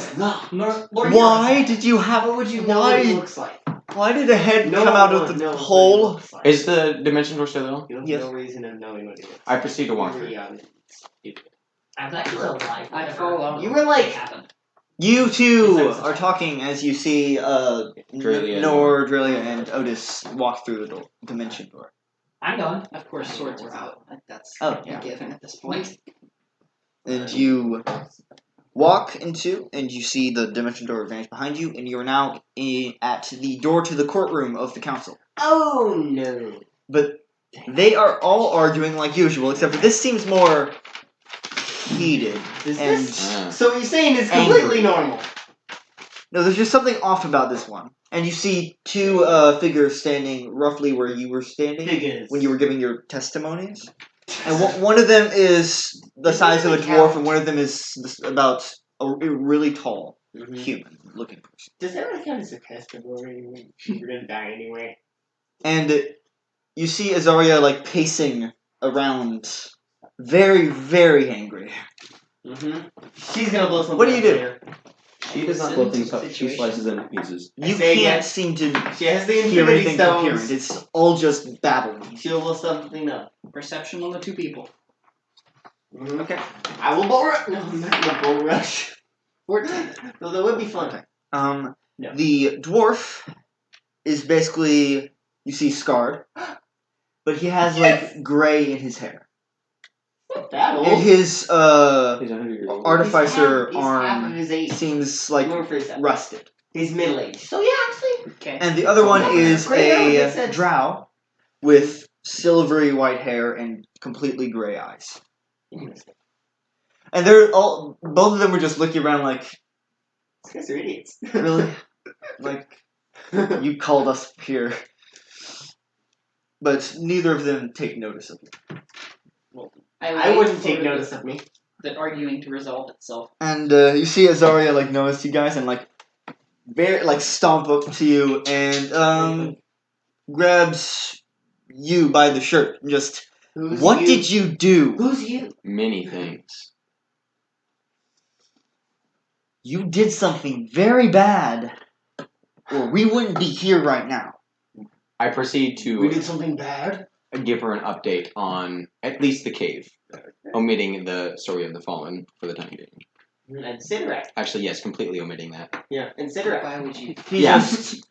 Why did you have? How would you know what it Why? looks like? Why did a head No come out of one the knows what it hole? looks like. Is the dimension door still on? You have Yes. no reason of knowing what it is. I proceed to walk You're through. young. I was actually alive. I follow. You were like. happened. You two are talking as you see Draelia. Noir, Draelia, and Otis walk through the dimension door. I'm going. Of course, swords are out. That's Oh, a given at this point. And you walk into, and you see the dimension door vanish behind you, and you are now at the door to the courtroom of the council. Oh no. But they are all arguing like usual, except for this seems more heated. Is And this? So you're saying it's completely angry. normal? No, there's just something off about this one. And you see two figures standing roughly where you were standing Figures. when you were giving your testimonies. And one of them is the size of a dwarf, and one of them is about a really tall human-looking person. Does that really count as a testimony? You're gonna die anyway. And you see Azaria like pacing around, very, very angry. She's gonna blow something What do you up do? later. She does not blow things up. She slices them to pieces. You say can't again. seem to She has the hear Infinity anything coherent. Stones. It's all just babbling. She'll blow something up. Perception on the two people. Okay. I will bull rush. No, I'm not gonna bull rush. 14. Though that would be fun. No. No. The dwarf is basically, you see, scarred, but he has like gray in his hair. That old. And his He's 100 years old. artificer He's half of arm his age. seems like More for his age. rusted. He's middle aged. So yeah, actually. Okay. And the other one is Gray hair would make a sense. drow with silvery white hair and completely gray eyes. And they're all, both of them were just looking around like, These guys are idiots. really? Like, you called us here. But neither of them take notice of you. I wait wouldn't for take notice of me. the arguing to resolve itself. And you see Azaria like notice you guys and like very like stomp up to you and grabs you by the shirt and just what did you do? Who's you? Many things. You did something very bad, or we wouldn't be here right now. I proceed We to did something bad. give her an update on at least the cave, omitting the story of the fallen for the time being. And Sidrak. Actually, yes, completely omitting that. Yeah, and Sidrak. Why would you? He Yeah. just.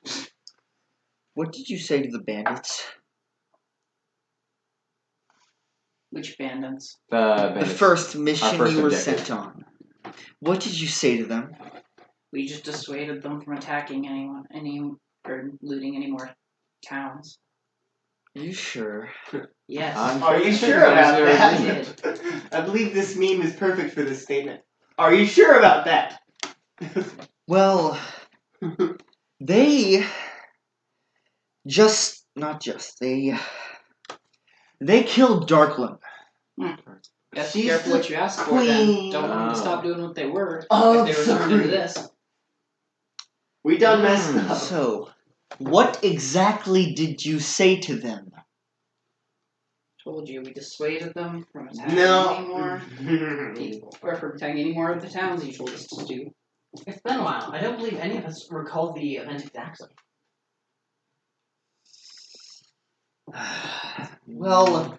What did you say to the bandits? Which bandits? The The bandits. first mission first you were objective. sent on. What did you say to them? We just dissuaded them from attacking or looting any more towns. Are you sure? Yes. Are you sure about that? I believe this meme is perfect for this statement. Are you sure about that? Well, they they killed Darkland. Yes, She's be careful the what you ask for. queen. Then don't want them to stop doing what they were. Oh, if they were turned into this. We done messed up. So, what exactly did you say to them? Told you we dissuaded them from attacking any more people, or from attacking any more of the towns you told us to do. It's been a while. I don't believe any of us recall the event exactly. Well,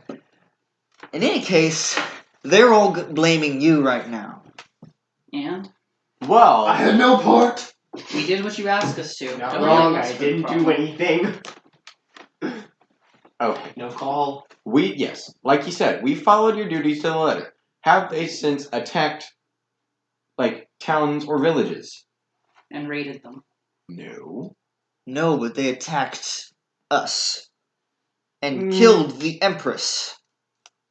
in any case, they're all blaming you right now. And Well, I had no part. we did what you asked us to. Not Don't wrong. blame us I for the didn't do problem. anything. okay. No call. Yes, like you said, we followed your duties to the letter. Have they since attacked, like, towns or villages? And raided them. No. No, but they attacked us. And killed the Empress.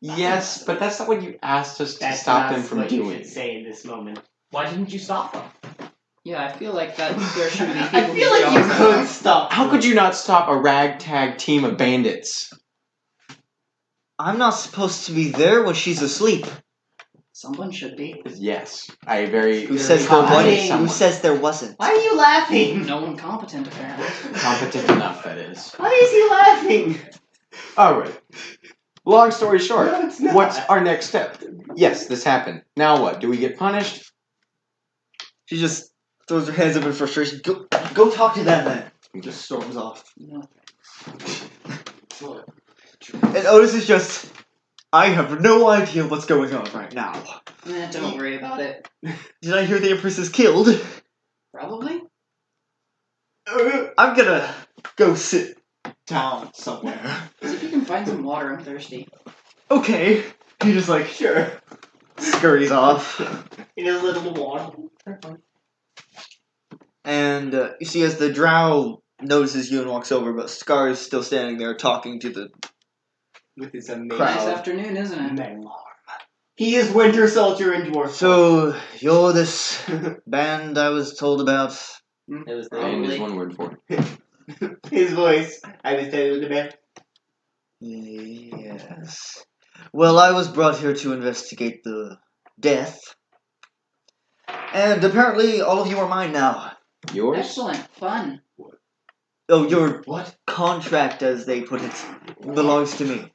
Yes, but that's not what you asked us to That's stop not them from what you doing. should say in this moment. Why didn't you stop them? Yeah, I feel like that there should be people I feel like you whose jobs could are- stop. How could you not stop a ragtag team of bandits? I'm not supposed to be there when she's asleep. Someone should be. Yes, I very. Who You're says there lying. wasn't? Who Someone. says there wasn't? Why are you laughing? No one competent, apparently. Competent enough, that is. Why is he laughing? Alright. Long story short, No, it's not. what's our next step? Yes, this happened. Now what? Do we get punished? She just throws her hands up in frustration. Go talk to that man. And just storms off. No. And Otis is just, I have no idea what's going on right now. Don't worry about it. Did I hear the Empress is killed? Probably. I'm gonna go sit down somewhere. See if you can find some water. I'm thirsty. Okay. He just like Sure. scurries off. In his little wall. And you see as the drow notices you and walks over, but Scar is still standing there talking to the... With his amazing Crowd. Nice afternoon, isn't it? memoir. He is Winter Soldier and Dwarf. So, you're this band I was told about? It was And the is one word for it. his voice. I was telling you the best. Yes. Well, I was brought here to investigate the death. And apparently all of you are mine now. Yours? Excellent. Fun. Oh, your What? contract, as they put it, belongs to me.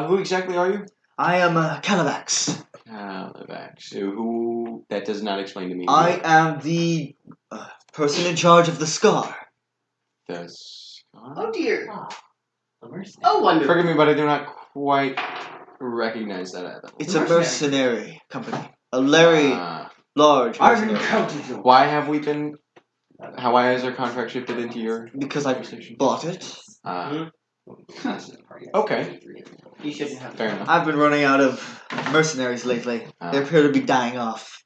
Who exactly are you? I am Calivax. Calivax. Who? That does not explain to me. I am the person in charge of the Scar. The Oh dear. Ah, the mercy. Oh wonderful. Forgive me, but I do not quite recognize that either. It's a mercenary company. A very large I've mercenary. encountered you. Why have we been? Why has our contract shifted into your? Because I bought it. Okay, You shouldn't have. fair enough. I've been running out of mercenaries lately. They appear to be dying off.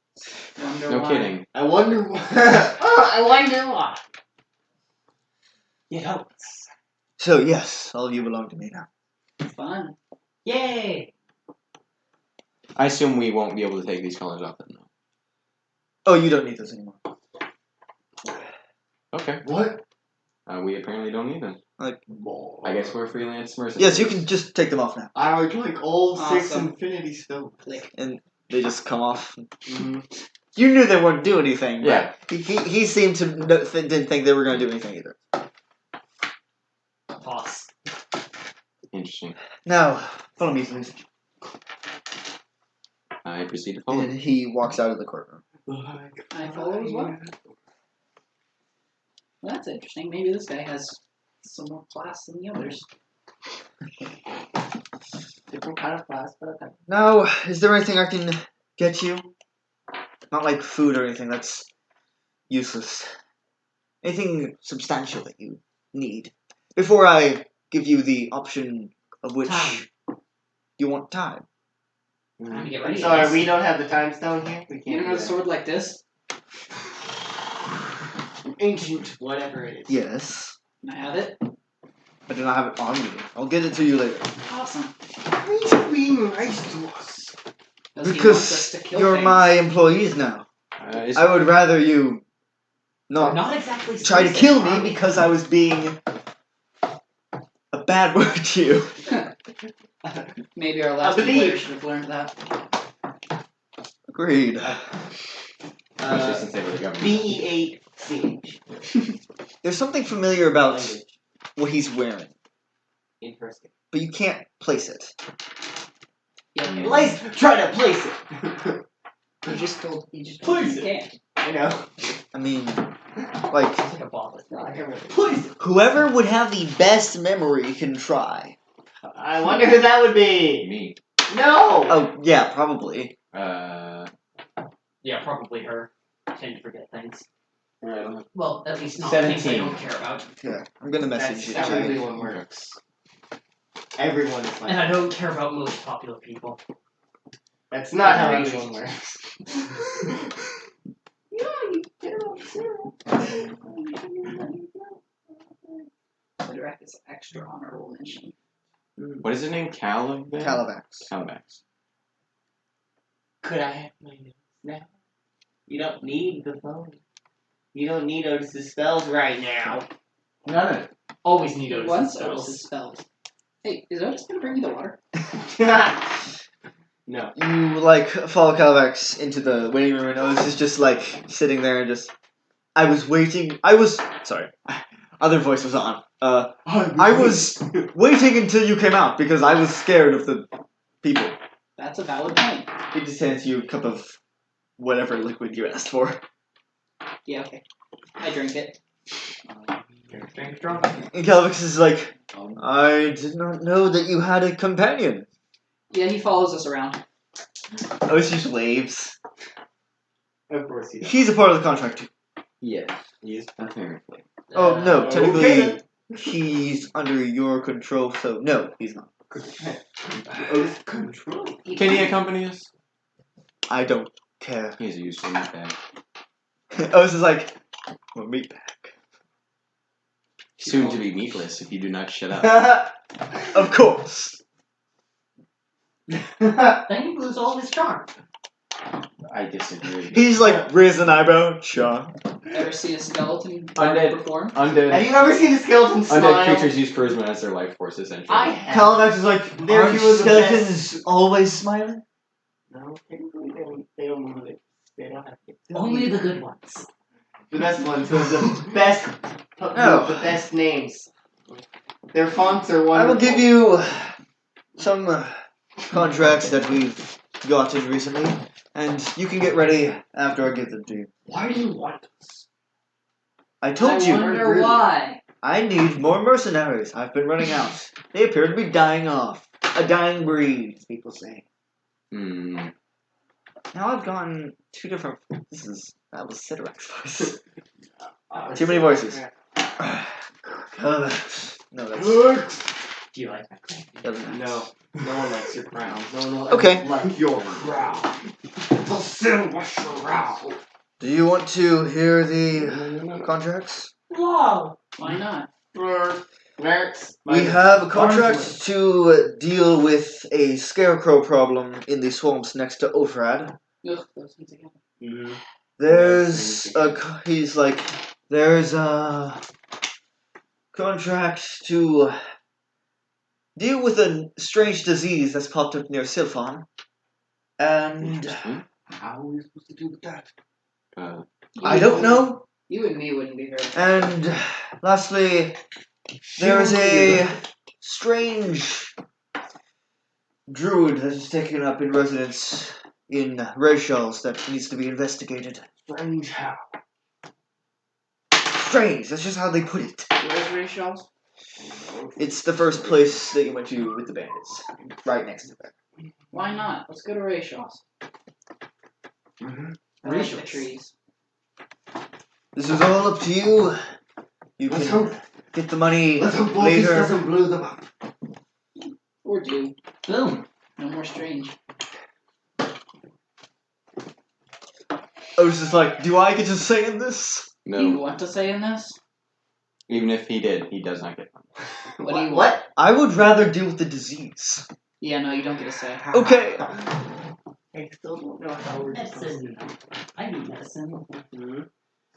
Wonder No why. kidding. I wonder why. Oh, I wonder why. It helps. So yes, all of you belong to me now. Fun. Yay! I assume we won't be able to take these colors off then. Oh, you don't need those anymore. Okay. What? We apparently don't need them. I guess we're freelance mercenaries. Yes, you can just take them off now. I would like all six Awesome. Infinity Stones. Click. And they just come off. Mm-hmm. You knew they wouldn't do anything. But Yeah. He seemed to didn't think they were going to do anything either. Toss. Interesting. Now, follow me, please. I proceed to follow. And he walks out of the courtroom. I follow as well. Well, that's interesting. Maybe this guy has some more class than the others. Different kind of class, but okay. Now, is there anything I can get you? Not like food or anything. That's useless. Anything substantial that you need before I give you the option of which Time. you want time. Time to get ready. Sorry, we don't have the time stone here. We You can't. don't do have a that. sword like this? Ancient, whatever it is. Yes. Can I have it? I do not have it on me. I'll get it to you later. Awesome. Why are you being nice to us? Does he want us Because to kill you're things? my employees now. Is- I would rather you not Not exactly. try to spicy, kill are me we? because I was being a bad word to you. Maybe our last I believe. player should have learned that. Agreed. Resistance over the government. BE8CH. There's something familiar about what he's wearing, Interesting. but you can't place it. Yeah, Try to place it. You just told Please. you can't. I know. I mean, It's like, like a bottle. Please. whoever would have the best memory can try. I wonder who that would be. Me. No. Oh, yeah, probably. Yeah, probably her. Tend to forget things. Right. Well, at least not things I 17. don't care about. Yeah, I'm gonna message That's you. how Jay. everyone works. Everyone is like And I don't care about most popular people. That's not how everyone works. Yeah, you get it on zero. Direct is extra honorable mention. What is his name? Caliban? Calivax. Calivax. Could I have my notes now? You don't need the phone. You don't need Otis's spells right now. None. Always need He Otis's wants spells. Otis's spells. Hey, is Otis gonna bring you the water? No. You like follow Calivax into the waiting room, and Otis is just like sitting there and just. Sorry. Other voice was on. I was waiting until you came out because I was scared of the people. That's a valid point. He just hands you a cup of whatever liquid you asked for. Yeah, okay. I drink it. Drink drunk. And Calivax is like, I did not know that you had a companion. Yeah, he follows us around. Otis just waves. Of course he does. He's a part of the contract too. Yes. He is apparently. Oh no, technically okay. he's under your control, so no, he's not. Otis control. Can he accompany us? I don't care. He's a useful meatbag. Otis is like, well, meat pack. Soon to be meatless if you do not shut up. Of course. Then he loses all of his charm. I disagree. He's like raised an eyebrow. Sean. Ever seen a skeleton Undead. perform? Have Undead. you ever seen a skeleton smile? Undead creatures use charisma as their life force, essentially. I have. Calivax is like, They're aren't two of the skeletons always smiling? No, they don't move it. They don't have it. Only the good ones. The best ones with the best, Oh. the best names. Their fonts are I wonderful. will give you some contracts that we've gotten recently, and you can get ready after I give them to you. Why do you want us? I told I you. wonder why. I need more mercenaries. I've been running out. They appear to be dying off. A dying breed, as people say. Hmm. Now I've gotten two different. That was Sidorac's voice. Too many voices. No, that's. Do you like that? Doesn't No. No one likes your crown. No one will Okay. ever like your crown. The silver shroud. Do you want to hear the contracts? Whoa! Why not? We have a contract to deal with a scarecrow problem in the swamps next to Ofrad. Ugh, those things again. Mm-hmm. There's a contract to deal with a strange disease that's popped up near Silphon. And How are we supposed to do with that? I don't know. You and me wouldn't be very. And lastly, there's a strange druid that is taken up in residence in Rayshaw's that needs to be investigated. Strange how? Strange, that's just how they put it. Where's Ray Shaw's? It's the first place that you went to with the bandits. Right next to them. Why not? Let's go to Ray Shaw's. Mm-hmm. I like the trees. This is all up to you. You Let's can hope. get the money Let's hope Volatis later. doesn't blow them up. Or do. Boom. No more strange. I was just like, do I get to say in this? Do you No. want to say in this? Even if he did, he does not get one. What do you What? I would rather deal with the disease. Yeah, no, you don't get to say. Okay. I still don't know how we're supposed to. Medicine. I do medicine. Mm-hmm.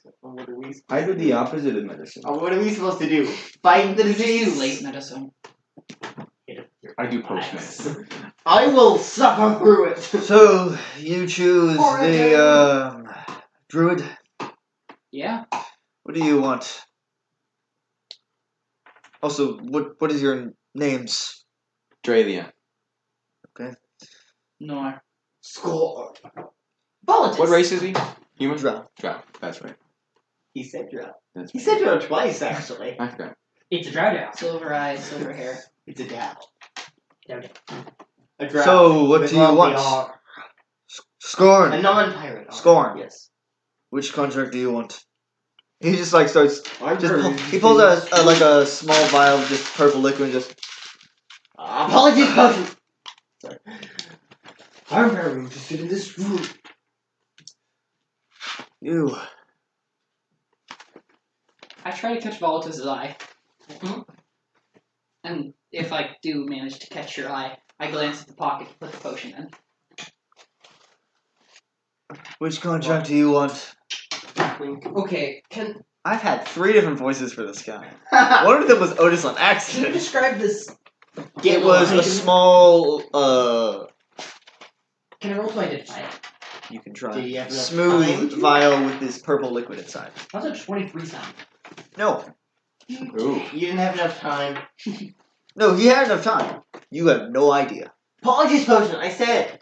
So, what are we? I do the opposite of medicine. Oh, what are we supposed to do? Fight the You just disease? do late medicine. I do post medicine. I will suffer through it. So, you choose the, druid. Yeah. What do you want? Also, what is your names? Draelia. Noir. Score. Volatis. What race is he? Human? Drow. Drow. That's right. He said drow. That's He right. said drow twice, actually. I forgot. It's a drow down. Silver eyes, silver hair. It's a drow. Drow. A drow. So, what With do you lovely want? R. Skorn. A non-pirate R. Skorn. Yes. Which contract do you want? He just like starts. I'm He pulls a like a small vial of just purple liquid and just. Apologies, potion. Sorry. I'm very interested in this room. You. I try to catch Volatis' eye. And if I do manage to catch your eye, I glance at the pocket to put the potion in. Which contract do you want? Okay, can I've had 3 different voices for this guy. One of them was Otis on you accident. describe this? It was a small, Can I roll to identify it? you can try. Do you have enough Smooth time to? vial with this purple liquid inside. How's a 23 sound? No. Ooh. You didn't have enough time. No, he had enough time. You have no idea. Apologies potion, I said.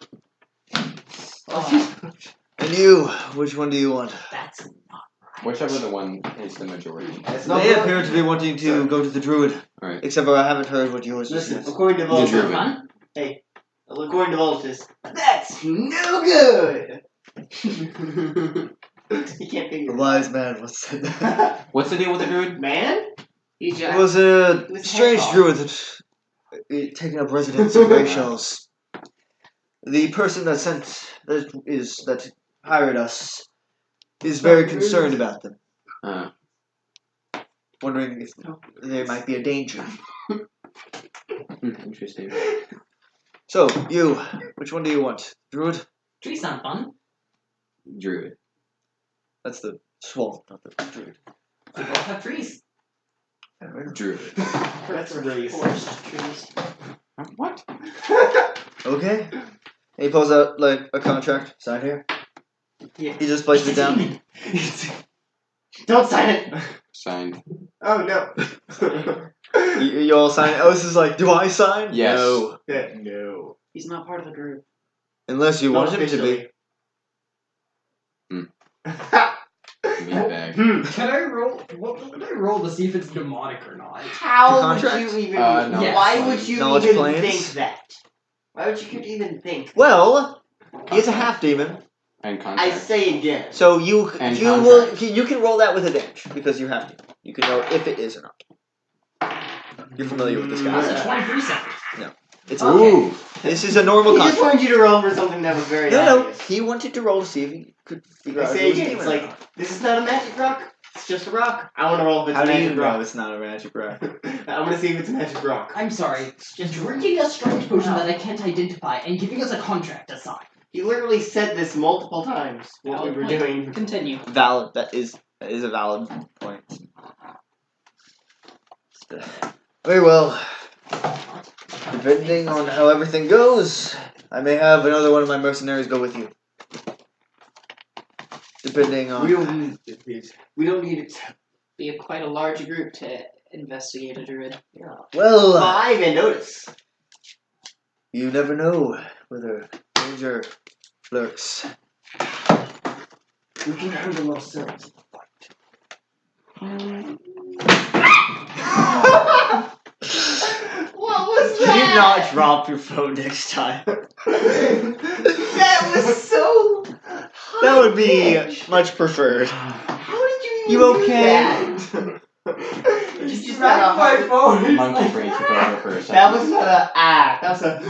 And you, which one do you want? That's not right. Whichever the one is the majority. That's not They good. appear to be wanting to go to the druid. Alright. Except for I haven't heard what yours Listen, is. according to The Voltus, druid. Fun? according to Voltus, that's no good. You can't A figure it wise man once said that. out. What's the deal with the druid? Man? He's It just was a It was strange hedgehog. druid that taken up residence in Rachel's. The person that hired us is very concerned about them, wondering if there might be a danger. Interesting. So, you, which one do you want? Druid? Trees sound fun. Druid. That's the swamp, not the druid. We both have trees. Druid. That's really Forest trees. What? Okay. And he pulls out, like, a contract. Sign here. Yeah. He just places it down. Don't sign it. Signed. Oh no. You all sign it. Oh, this is like, do I sign? Yes. No. No. He's not part of the group. Unless you Not want him to be. Meatbag. Can I roll? What would I roll to see if it's demonic or not? How The would contract? you even? No. Yes. Why would you Knowledge even planes? think that? Why would you even think? Well, he's a half demon. And I contract. say again. So you And you will contract. you can roll that with advantage because you have to. You can know if it is or not. You're familiar with this How's guy. a 23 sound? It's Okay. Ooh. This is a normal He just contract. wanted you to roll for something that was very No, obvious. he wanted to roll to see if he could figure I out. say if it was again, demon it's or like, not. this is not a magic rock. It's just a rock. I want to roll if it's How a do you magic know rock. it's not a magic rock? I want to see if it's a magic rock. I'm sorry. Just drinking a strange potion that I can't identify and giving us a contract to sign. He literally said this multiple times. What we Valid were point. doing. Continue. Valid. That is a valid point. Very well. Depending on how everything goes, I may have another one of my mercenaries go with you. Depending on. We don't need it. We don't need it. Be quite a large group to investigate a druid. Yeah. Well, 5 and notice. you never know whether danger lurks. We can handle ourselves. What was Do that? not drop your phone next time. That was so. That would be high-pitched. much preferred. How did you even You do okay? that? You just Grab got a my heart- phone. Monkey brain took over for a second. That was not a that was a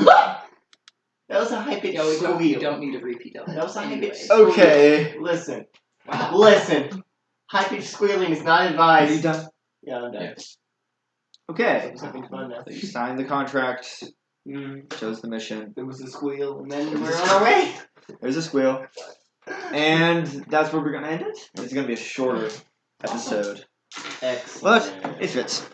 that was a high pitched Yeah, we squeal. don't need to repeat of it. That was a high Anyway. pitched Okay. Listen, Wow. listen. High pitched squealing is not Are you advised. done? Yeah, I'm done. Yes. Okay. Something fun now. So you sign the contract, Mm, shows the mission. there was a squeal, and then we're on our way. There's a squeal. And that's where we're gonna end it. It's gonna be a shorter episode. Excellent. But it fits.